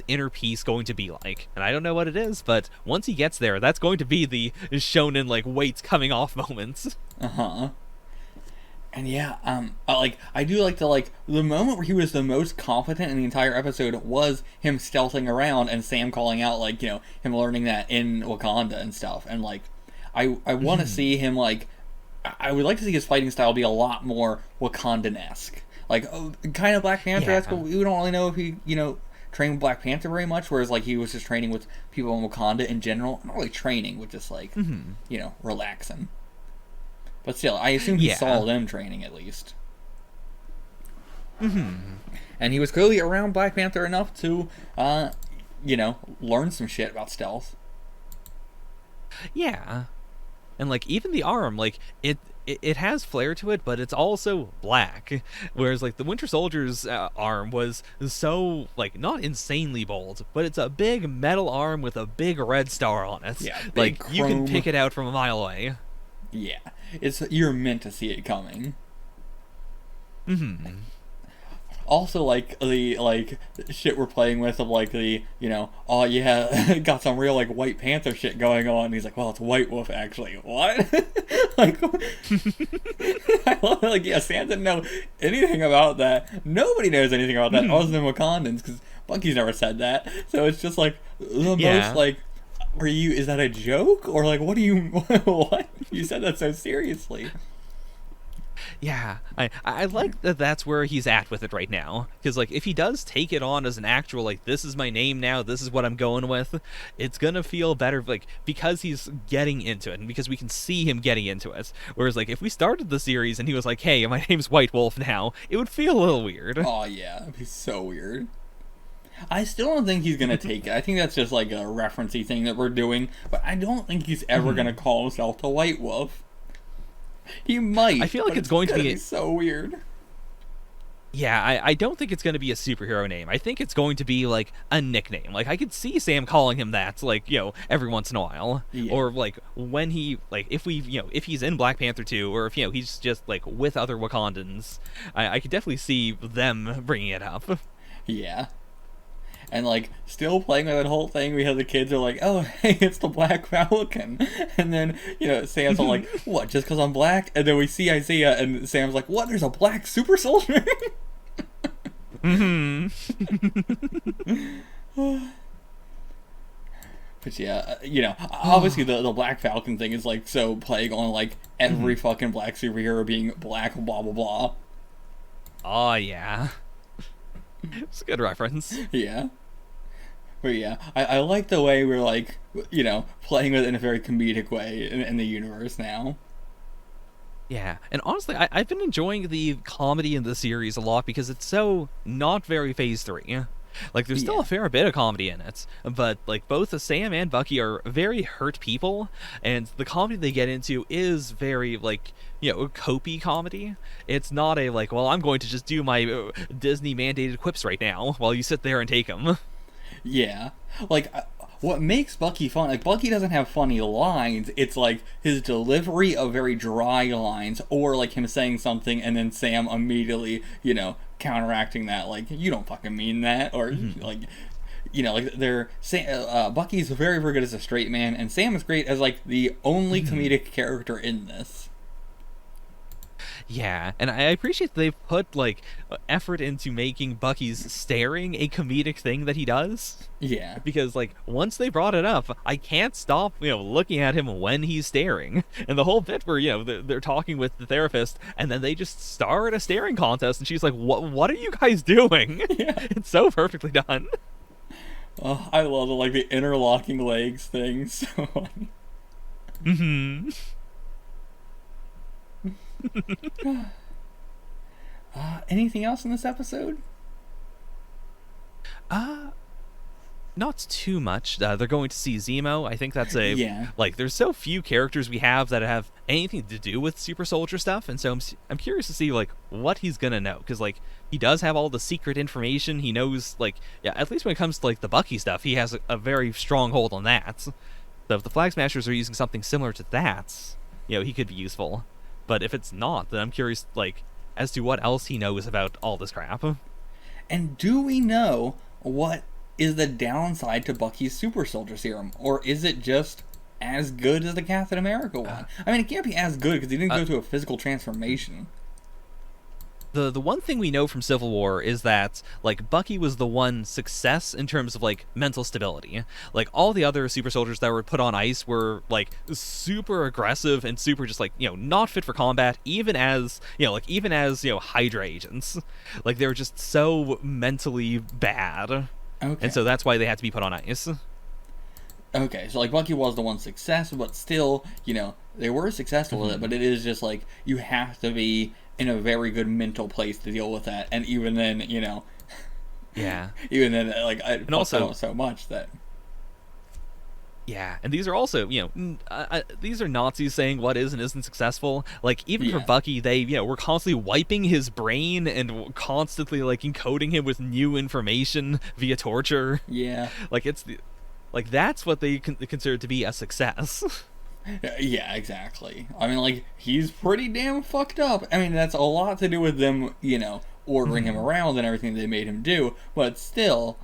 inner peace going to be like? And I don't know what it is, but once he gets there, that's going to be the shonen, like, weights coming off moments. Uh-huh. And yeah, I do like the moment where he was the most confident in the entire episode was him stealthing around and Sam calling out, like, him learning that in Wakanda and stuff. And, like, I want to see him, like, I would like to see his fighting style be a lot more Wakandan-esque. Like, kind of Black Panther-esque, but we don't really know if he, trained with Black Panther very much, whereas, like, he was just training with people in Wakanda in general. Not really training, but just, like, relaxing. But still, I assume he saw them training at least. And he was clearly around Black Panther enough to, learn some shit about stealth. Yeah. And, like, even the arm, like, it has flair to it, but it's also black. Whereas, like, the Winter Soldier's arm was so, like, not insanely bold, but it's a big metal arm with a big red star on it. Yeah, like, chrome. You can pick it out from a mile away. Yeah, you're meant to see it coming. Also, like, the shit we're playing with of, like, the, oh yeah, got some real, like, White Panther shit going on. And he's like, well, it's White Wolf, actually. What? Like, I love it. Like, yeah, Sam didn't know anything about that. Nobody knows anything about that other than Wakandans, because Bucky's never said that. So it's just, like, the most, like, is that a joke? Or, like, what? You said that so seriously. Yeah, I like that that's where he's at with it right now. Because, like, if he does take it on as an actual, like, this is my name now, this is what I'm going with, it's gonna feel better, like, because he's getting into it, and because we can see him getting into it. Whereas, like, if we started the series and he was like, hey, my name's White Wolf now, it would feel a little weird. Oh, yeah, it'd be so weird. I still don't think he's gonna take it. I think that's just, like, a referencey thing that we're doing, but I don't think he's ever gonna call himself the White Wolf. He might. I feel like it's going to be so weird. Yeah, I don't think it's going to be a superhero name. I think it's going to be, like, a nickname. Like, I could see Sam calling him that, like, every once in a while. Yeah. Or, like, when he, like, if he's in Black Panther 2, or if, he's just, like, with other Wakandans, I could definitely see them bringing it up. Yeah. And, like, still playing with that whole thing, we have the kids are like, oh, hey, it's the Black Falcon. And then, Sam's all like, what, just because I'm black? And then we see Isaiah, and Sam's like, what, there's a black super soldier? But yeah, obviously the Black Falcon thing is, like, so playing on, like, every fucking black superhero being black, blah, blah, blah. Oh, yeah. It's a good reference. Yeah. But yeah, I like the way we're, like, playing with it in a very comedic way in the universe now. Yeah, and honestly, I've been enjoying the comedy in the series a lot because it's so not very Phase 3. Like, there's still a fair bit of comedy in it, but, like, both Sam and Bucky are very hurt people, and the comedy they get into is very, like, copy comedy. It's not a, like, well, I'm going to just do my Disney-mandated quips right now while you sit there and take them. Yeah. Like, what makes Bucky fun, like, Bucky doesn't have funny lines, it's, like, his delivery of very dry lines, or, like, him saying something and then Sam immediately, counteracting that, like, you don't fucking mean that, or like, like Bucky's very, very good as a straight man, and Sam is great as like the only comedic character in this. Yeah, and I appreciate that they've put like effort into making Bucky's staring a comedic thing that he does. Yeah, because like once they brought it up, I can't stop looking at him when he's staring. And the whole bit where they're talking with the therapist, and then they just start a staring contest, and she's like, "What are you guys doing?" Yeah. It's so perfectly done. Oh, I love the interlocking legs thing. So. Anything else in this episode? Not too much. They're going to see Zemo. I think that's there's so few characters we have that have anything to do with super soldier stuff, and so I'm curious to see what he's gonna know, because he does have all the secret information. He knows at least when it comes to the Bucky stuff, he has a very strong hold on that. So if the Flag Smashers are using something similar to that, he could be useful. But if it's not, then I'm curious as to what else he knows about all this crap. And do we know what is the downside to Bucky's super soldier serum, or is it just as good as the Captain America one? I mean, it can't be as good because he didn't go through a physical transformation. The one thing we know from Civil War is that Bucky was the one success in terms of mental stability. All the other super soldiers that were put on ice were super aggressive and super just not fit for combat, even as Hydra agents. They were just so mentally bad. Okay. And so that's why they had to be put on ice. Okay, so Bucky was the one success, but still, they were successful with it, but it is just you have to be in a very good mental place to deal with that, and even then, yeah, even then, I and also so much that. Yeah, and these are also, these are Nazis saying what is and isn't successful. Even for Bucky, they, were constantly wiping his brain and constantly, encoding him with new information via torture. Yeah. It's the, that's what they consider to be a success. Yeah, exactly. I mean, he's pretty damn fucked up. I mean, that's a lot to do with them, ordering him around and everything they made him do, but still,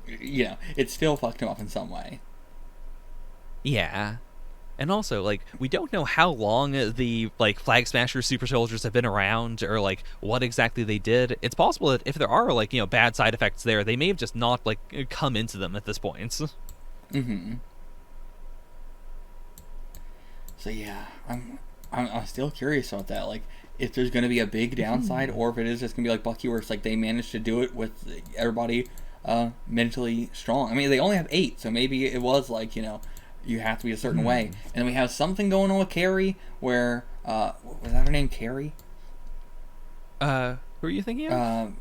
it still fucked him up in some way. Yeah. And also, we don't know how long the, Flag Smasher super soldiers have been around, or, what exactly they did. It's possible that if there are, bad side effects there, they may have just not, come into them at this point. So, yeah, I'm still curious about that. If there's going to be a big downside, or if it is just going to be Bucky, where it's they managed to do it with everybody mentally strong. I mean, they only have 8, so maybe it was you have to be a certain way. And then we have something going on with Carrie, where was that her name, Carrie? Who are you thinking of?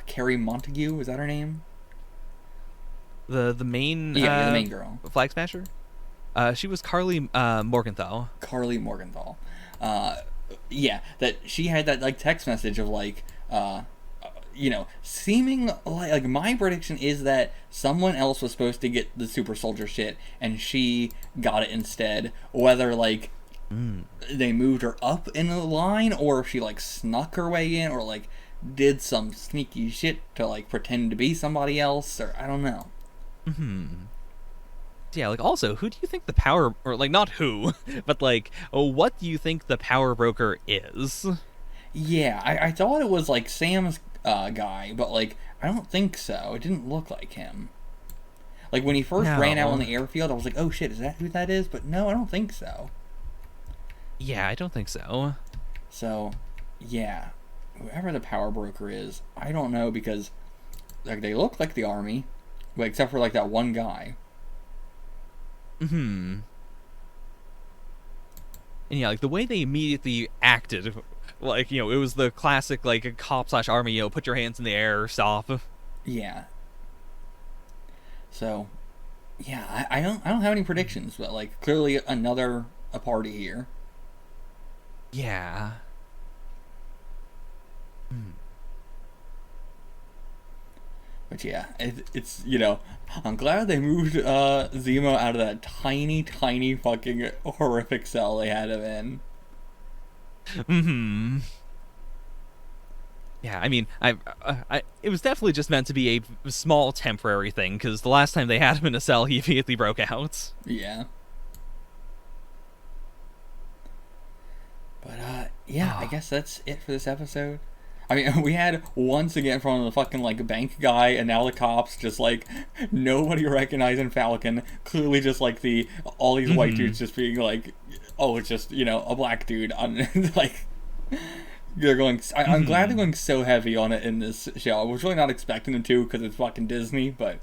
Carrie Montague, is that her name? The main the main girl, Flag Smasher. She was Carly Morgenthau. Carly Morgenthau. Yeah, that she had that text message of seeming my prediction is that someone else was supposed to get the super soldier shit and she got it instead, whether they moved her up in the line, or if she snuck her way in, or did some sneaky shit to pretend to be somebody else, or I don't know. Yeah, also, who do you think the power, or not who, but what do you think the power broker is? Yeah, I thought it was Sam's guy, but I don't think so. It didn't look like him. When he first ran out on the airfield, I was oh shit, is that who that is? But no, I don't think so. Yeah, I don't think so. So, yeah, whoever the power broker is, I don't know, because they look like the army, except for that one guy. And yeah, the way they immediately acted, it was the classic cop/army, put your hands in the air, stop. Yeah. So, yeah, I don't have any predictions, but clearly another a party here. Yeah. But yeah, it's I'm glad they moved Zemo out of that tiny fucking horrific cell they had him in. Mm-hmm. Yeah, I mean, it was definitely just meant to be a small temporary thing, because the last time they had him in a cell, he immediately broke out. Yeah. But, yeah, I guess that's it for this episode. I mean, we had once again from the fucking, like, bank guy, and now the cops, just, like, nobody recognizing Falcon. Clearly just, like, all these white dudes just being like, oh, it's just, you know, a black dude. Like, they're going, I'm glad they're going so heavy on it in this show. I was really not expecting them to, because it's fucking Disney, but...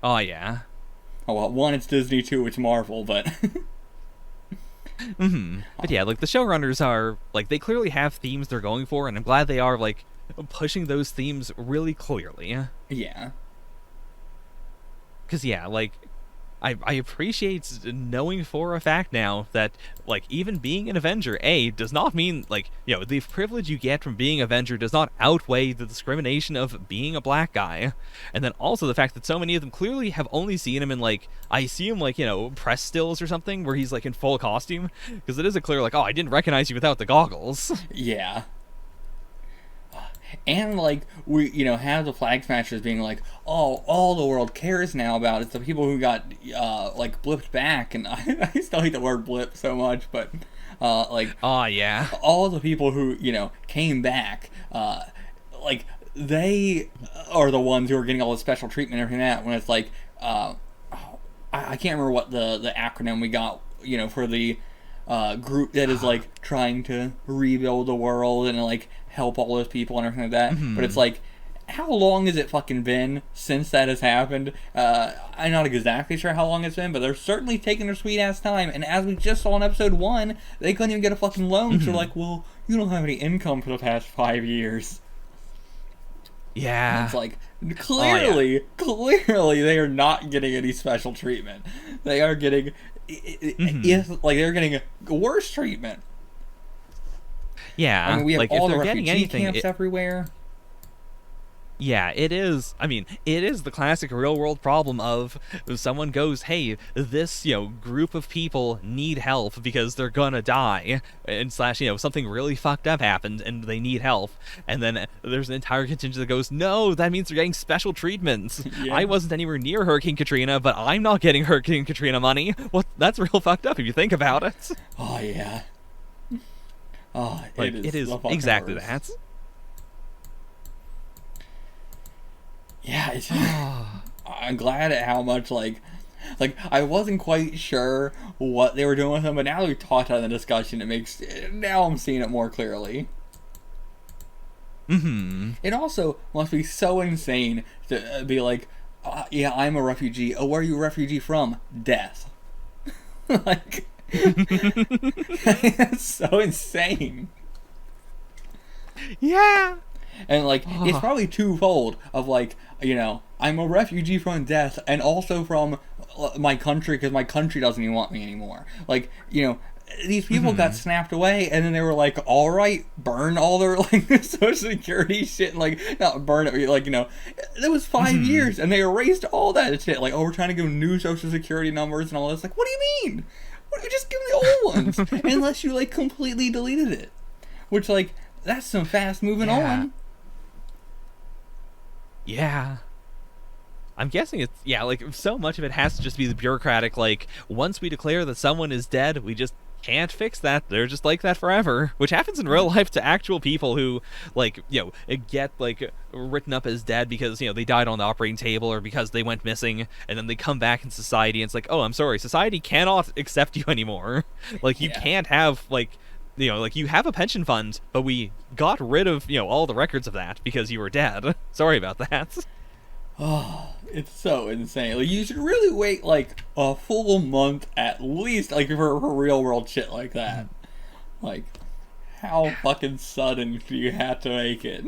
Oh, yeah. Oh, well, one, it's Disney, two, it's Marvel, but... But yeah, like, the showrunners are, like, they clearly have themes they're going for, and I'm glad they are, like, pushing those themes really clearly. Yeah. Because, yeah, like, I appreciate knowing for a fact now that, like, even being an Avenger, does not mean, like, you know, the privilege you get from being Avenger does not outweigh the discrimination of being a black guy. And then also the fact that so many of them clearly have only seen him in, like, I see him, like, you know, press stills or something where he's, like, in full costume. Because it is a clear, like, oh, I didn't recognize you without the goggles. Yeah. And, like, we, you know, have the Flag Smashers being like, oh, all the world cares now about is the people who got, like, blipped back. And I still hate the word blip so much, but, like... Oh, yeah. All the people who, you know, came back, like, they are the ones who are getting all the special treatment and everything like that, when it's like, I can't remember what the acronym we got, you know, for the group that is, like, trying to rebuild the world and, like, help all those people and everything like that. But it's like, how long has it fucking been since that has happened? I'm not exactly sure how long it's been, but they're certainly taking their sweet ass time. And as we just saw in episode 1, they couldn't even get a fucking loan. So they're like, well, you don't have any income for the past 5 years. Yeah. And it's like, clearly they are not getting any special treatment. They are getting, like, they're getting worse treatment. Yeah, I mean, we have like, all if the they're getting refugee anything, camps everywhere. Yeah, it is. I mean, it is the classic real-world problem of someone goes, hey, this, you know, group of people need help because they're gonna die, and slash, you know, something really fucked up happened and they need help, and then there's an entire contingent that goes, no, that means they're getting special treatments. Yeah. I wasn't anywhere near Hurricane Katrina, but I'm not getting Hurricane Katrina money. Well, that's real fucked up if you think about it. Oh, yeah. Oh, like, it is exactly worst. that. Yeah, it's, I'm glad at how much, like, I wasn't quite sure what they were doing with him, but now that we've talked about the discussion, now I'm seeing it more clearly. It also must be so insane to be like, yeah, I'm a refugee. Oh, where are you a refugee from? Death. Like... That's so insane. Yeah. And, like, it's probably twofold of, like, you know, I'm a refugee from death and also from my country because my country doesn't even want me anymore. Like, you know, these people got snapped away and then they were like, all right, burn all their, like, social security shit and, like, not burn it, like, you know, it was 5 years and they erased all that shit. Like, oh, we're trying to give them new social security numbers and all this. Like, what do you mean? Just give them the old ones, unless you, like, completely deleted it. Which, like, that's some fast moving on. Yeah. I'm guessing it's, yeah, like, so much of it has to just be the bureaucratic, like, once we declare that someone is dead, we just can't fix that. They're just like that forever. Which happens in real life to actual people who, like, you know, get, like, written up as dead because, you know, they died on the operating table or because they went missing, and then they come back in society and it's like, oh, I'm sorry, society cannot accept you anymore. Like, you can't have, like, you know, like, you have a pension fund, but we got rid of, you know, all the records of that because you were dead. Sorry about that. Oh, it's so insane. Like, you should really wait, like, a full month at least, like, for real world shit like that. Like, how fucking sudden do you have to make it?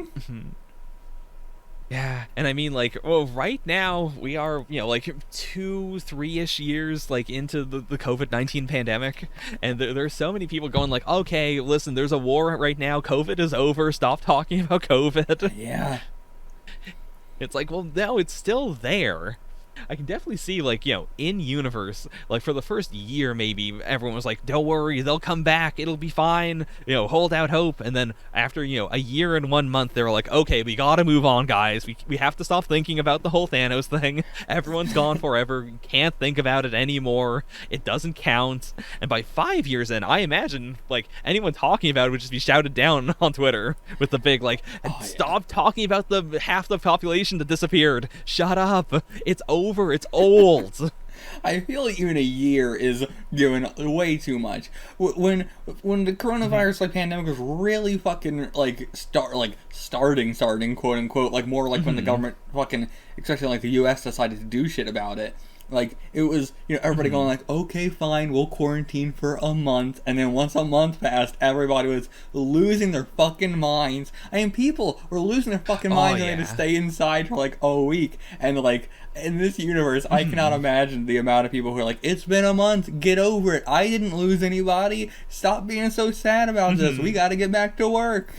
Yeah, and I mean, like, well, right now we are, you know, like 2-3-ish years, like, into the COVID-19 pandemic, and there's so many people going like, okay, listen, there's a war right now, COVID is over, stop talking about COVID. Yeah. It's like, well, no, it's still there. I can definitely see, like, in universe, like, for the first year, maybe, everyone was like, don't worry, they'll come back, it'll be fine, hold out hope. And then after, a year and 1 month, they were like, okay, we gotta move on, guys. We have to stop thinking about the whole Thanos thing. Everyone's gone forever. Can't think about it anymore. It doesn't count. And by 5 years in, I imagine, like, anyone talking about it would just be shouted down on Twitter with the big, like, stop talking about the half the population that disappeared. Shut up. It's over. It's old. I feel like even a year is doing way too much. When the coronavirus like pandemic was really fucking like starting quote unquote, like more like when the government fucking, especially like the U.S. decided to do shit about it. Like, it was, everybody going like, okay, fine, we'll quarantine for a month. And then once a month passed, everybody was losing their fucking minds. I mean, people were losing their fucking minds and they had to stay inside for like a week. And like, in this universe, I cannot imagine the amount of people who are like, it's been a month, get over it. I didn't lose anybody. Stop being so sad about this. We gotta get back to work.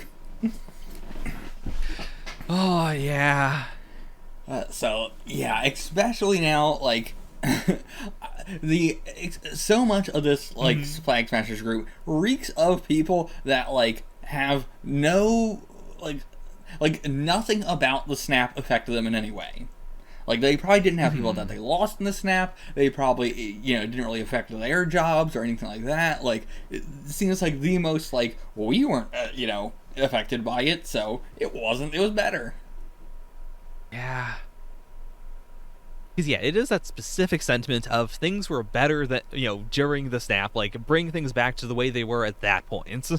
Oh, yeah. So, yeah, especially now, like, so much of this, like, Flag Smashers group reeks of people that, like, have no, like, nothing about the snap affected them in any way. Like, they probably didn't have people that they lost in the snap. They probably, didn't really affect their jobs or anything like that. Like, it seems like the most, like, well, we weren't, affected by it, so it was better. Yeah. Because, yeah, it is that specific sentiment of things were better that, during the snap, like, bring things back to the way they were at that point.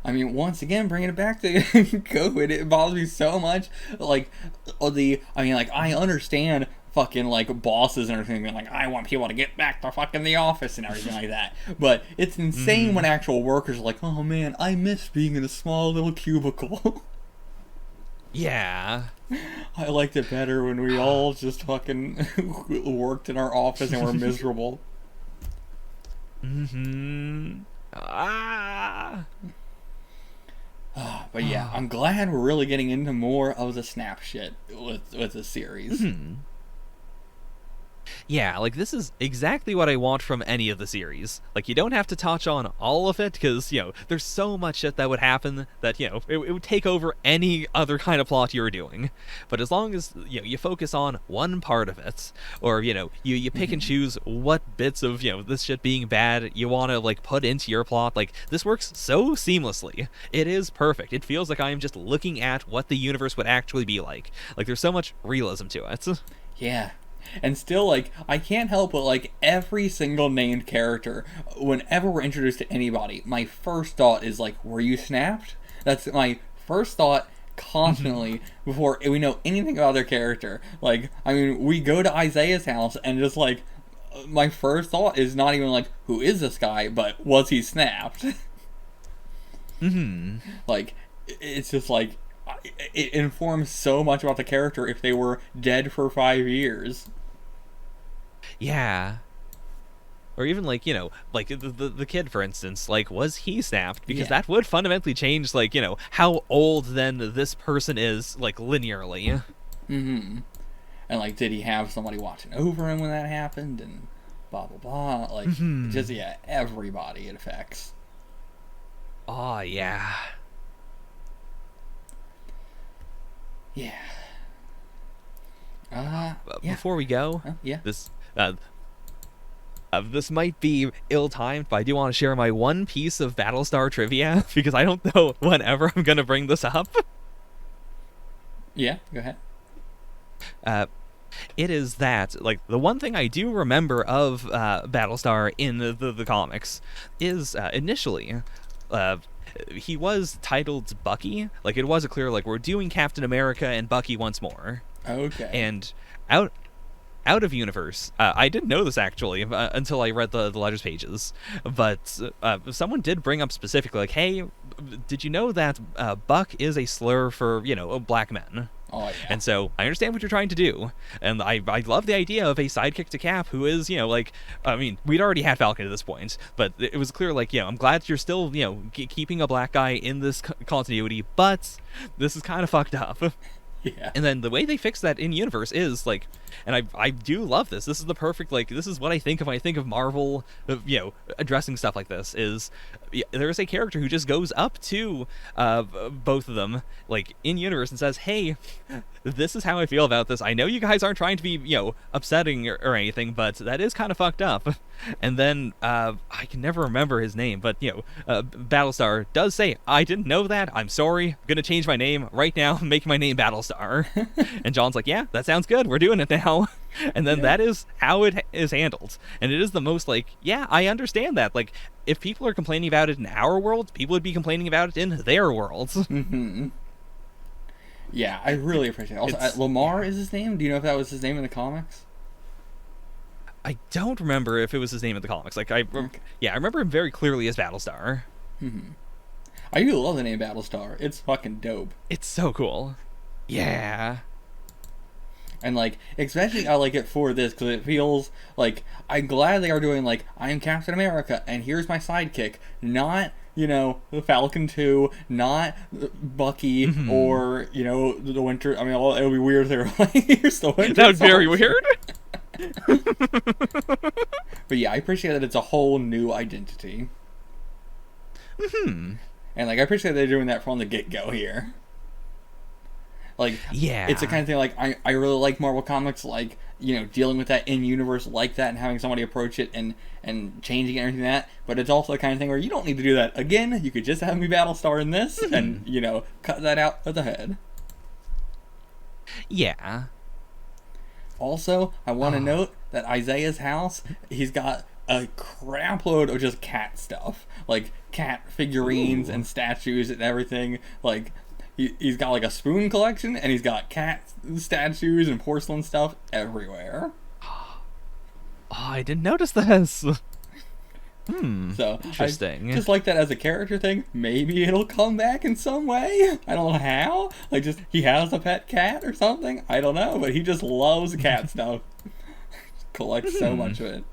I mean, once again, bringing it back to COVID, it bothers me so much. Like, I understand fucking, like, bosses and everything being like, I want people to get back to fucking the office and everything like that. But it's insane when actual workers are like, oh man, I miss being in a small little cubicle. Yeah. I liked it better when we all just fucking worked in our office and were miserable. But yeah, I'm glad we're really getting into more of the snap shit with this series. Yeah, like, this is exactly what I want from any of the series. Like, you don't have to touch on all of it, because, there's so much shit that would happen that, it would take over any other kind of plot you were doing. But as long as, you focus on one part of it, or, you pick and choose what bits of, this shit being bad you want to, like, put into your plot, like, this works so seamlessly. It is perfect. It feels like I am just looking at what the universe would actually be like. Like, there's so much realism to it. Yeah. And still, like, I can't help but, like, every single named character, whenever we're introduced to anybody, my first thought is, like, were you snapped? That's my first thought constantly before we know anything about their character. Like, I mean, we go to Isaiah's house and just, like, my first thought is not even, like, who is this guy, but was he snapped? Like, it's just, like, it informs so much about the character if they were dead for 5 years. Yeah. Or even, like, like, the kid, for instance, like, was he snapped? Because that would fundamentally change, like, how old then this person is, like, linearly. And, like, did he have somebody watching over him when that happened? And blah, blah, blah. Like, just, yeah, everybody it affects. Oh, yeah. Yeah. Before we go, this might be ill-timed, but I do want to share my one piece of Battlestar trivia, because I don't know whenever I'm going to bring this up. Yeah, go ahead. It is that, like, the one thing I do remember of Battlestar in the comics is initially... he was titled Bucky. Like, it was a clear, like, we're doing Captain America and Bucky once more. Okay. And out of universe, I didn't know this actually until I read the letters pages, but someone did bring up specifically, like, hey, did you know that Buck is a slur for, black men? Oh, yeah. And so I understand what you're trying to do, and I love the idea of a sidekick to Cap who is, like, I mean, we'd already had Falcon at this point, but it was clear, like, I'm glad you're still, keeping a black guy in this continuity, but this is kind of fucked up. Yeah. And then the way they fix that in universe is like, and I do love this. This is the perfect, like, this is what I think of when I think of Marvel, addressing stuff like this. Is there is a character who just goes up to both of them, like in universe, and says, "Hey, this is how I feel about this. I know you guys aren't trying to be upsetting or anything, but that is kind of fucked up." And then I can never remember his name, but Battlestar does say, "I didn't know that. I'm sorry. I'm gonna change my name right now. Make my name Battlestar." And John's like, "Yeah, that sounds good. We're doing it now." And then that is how it is handled. And it is the most like, yeah, I understand that. Like, if people are complaining about it in our world, people would be complaining about it in their worlds. Mm-hmm. Yeah, I really appreciate it. Also, Lamar is his name? Do you know if that was his name in the comics? I don't remember if it was his name in the comics. Like, I remember him very clearly as Battlestar. Mm-hmm. I do love the name Battlestar. It's fucking dope. It's so cool. Yeah. And, like, especially I like it for this, because it feels like, I'm glad they are doing, like, I'm Captain America, and here's my sidekick. Not, the Falcon 2, not Bucky, or, the Winter, I mean, it would be weird if they were like, here's the Winter That would be very Soldier. weird. But yeah, I appreciate that it's a whole new identity. Mm-hmm. And, like, I appreciate they're doing that from the get-go here. Like, yeah, it's the kind of thing, like, I really like Marvel Comics, like, dealing with that in-universe like that and having somebody approach it and changing everything like that, but it's also the kind of thing where you don't need to do that again. You could just have me Battlestar in this and, cut that out of the head. Yeah. Also, I want to note that Isaiah's house, he's got a crap load of just cat stuff. Like, cat figurines and statues and everything. Like, he's got like a spoon collection, and he's got cat statues and porcelain stuff everywhere. Oh, I didn't notice this. So interesting. Just like that as a character thing. Maybe it'll come back in some way. I don't know how. Like, just he has a pet cat or something. I don't know, but he just loves cat stuff. Collects so much of it.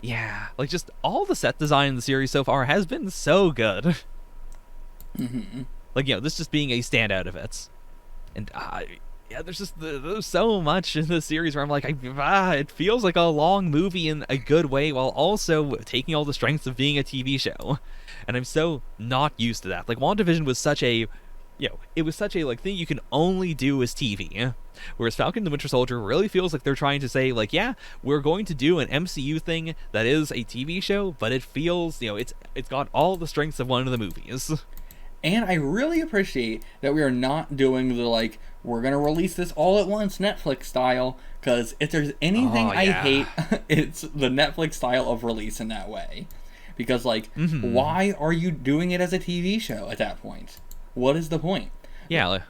Yeah, like just all the set design in the series so far has been so good. Mm-hmm. Like, this just being a standout of it. And, there's just there's so much in this series where I'm like, it feels like a long movie in a good way while also taking all the strengths of being a TV show. And I'm so not used to that. Like, WandaVision was such a, it was such a, like, thing you can only do as TV. Whereas Falcon and the Winter Soldier really feels like they're trying to say, like, yeah, we're going to do an MCU thing that is a TV show, but it feels, it's got all the strengths of one of the movies. And I really appreciate that we are not doing the, like, we're going to release this all at once Netflix style, because if there's anything I hate, it's the Netflix style of release in that way. Because, like, why are you doing it as a TV show at that point? What is the point? Yeah,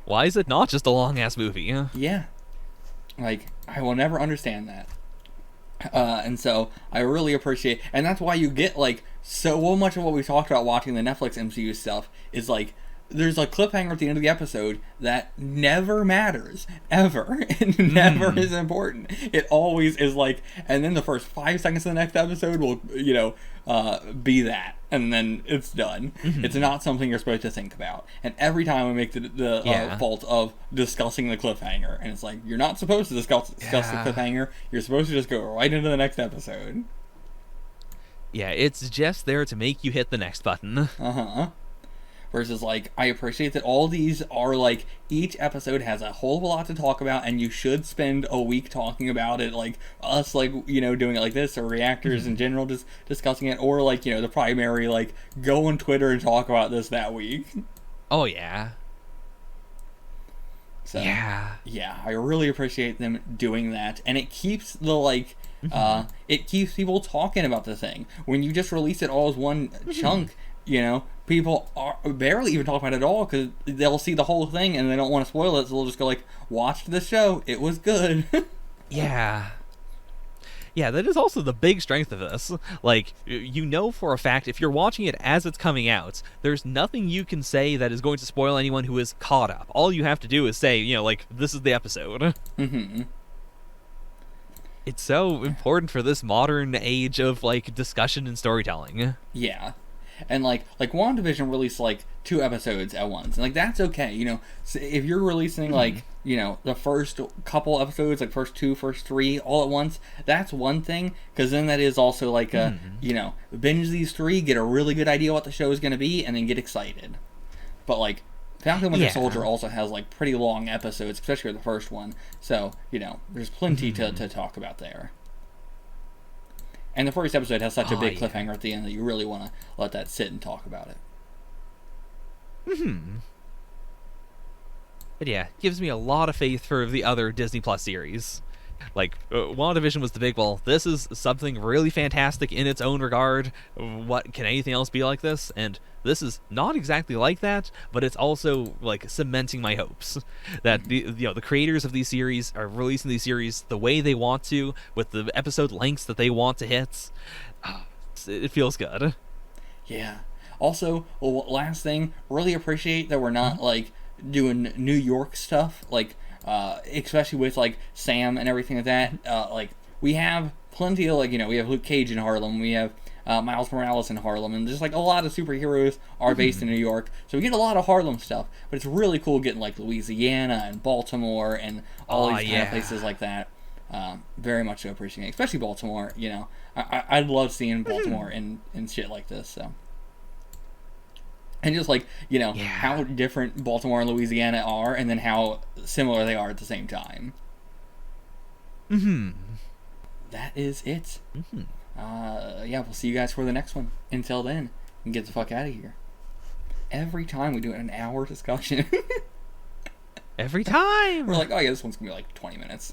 why is it not just a long-ass movie? Yeah. Like, I will never understand that. And so I really appreciate, and that's why you get like so much of what we talked about watching the Netflix MCU stuff is like there's a cliffhanger at the end of the episode that never matters ever. It never is important. It always is like, and then the first 5 seconds of the next episode will be that, and then it's done. It's not something you're supposed to think about. And every time we make the fault of discussing the cliffhanger, and it's like you're not supposed to discuss the cliffhanger. You're supposed to just go right into the next episode. Yeah, it's just there to make you hit the next button. Versus, like, I appreciate that all these are, like, each episode has a whole lot to talk about, and you should spend a week talking about it, like, us, like, doing it like this, or reactors in general just discussing it, or, like, the primary, like, go on Twitter and talk about this that week. Oh, yeah. So, yeah, I really appreciate them doing that, and it keeps the, like, it keeps people talking about the thing. When you just release it all as one chunk, people are barely even talking about it at all because they'll see the whole thing and they don't want to spoil it, so they'll just go like, watch the show, it was good. Yeah, that is also the big strength of this. Like, for a fact, if you're watching it as it's coming out, there's nothing you can say that is going to spoil anyone who is caught up. All you have to do is say, like, this is the episode. It's so important for this modern age of, like, discussion and storytelling. Yeah. And like WandaVision released like 2 episodes at once, and like that's okay, you know. So if you're releasing like, you know, the first couple episodes, like first 3 all at once, that's one thing, because then that is also like a, you know, binge these 3, get a really good idea what the show is going to be, and then get excited. But like Falcon Winter Soldier also has like pretty long episodes, especially the first one, so you know there's plenty to talk about there. And the first episode has such a big cliffhanger at the end that you really want to let that sit and talk about it. But yeah, gives me a lot of faith for the other Disney Plus series. Like, WandaVision was the big, well, this is something really fantastic in its own regard. What can anything else be like this? And this is not exactly like that, but it's also like cementing my hopes that the creators of these series are releasing these series the way they want to, with the episode lengths that they want to hit. It feels good. Yeah. Also, last thing, really appreciate that we're not like doing New York stuff, like especially with like Sam and everything like that. Like we have plenty of, like, you know, we have Luke Cage in Harlem, we have Miles Morales in Harlem, and just like a lot of superheroes are based in New York, so we get a lot of Harlem stuff. But it's really cool getting like Louisiana and Baltimore and all these kind of places like that. Very much so appreciate it, especially Baltimore. You know, I love seeing Baltimore and shit like this. So. And just like, you know, how different Baltimore and Louisiana are, and then how similar they are at the same time. That is it. Yeah, we'll see you guys for the next one. Until then, and get the fuck out of here. Every time we do an hour discussion. Every time! We're like, oh yeah, this one's gonna be like 20 minutes.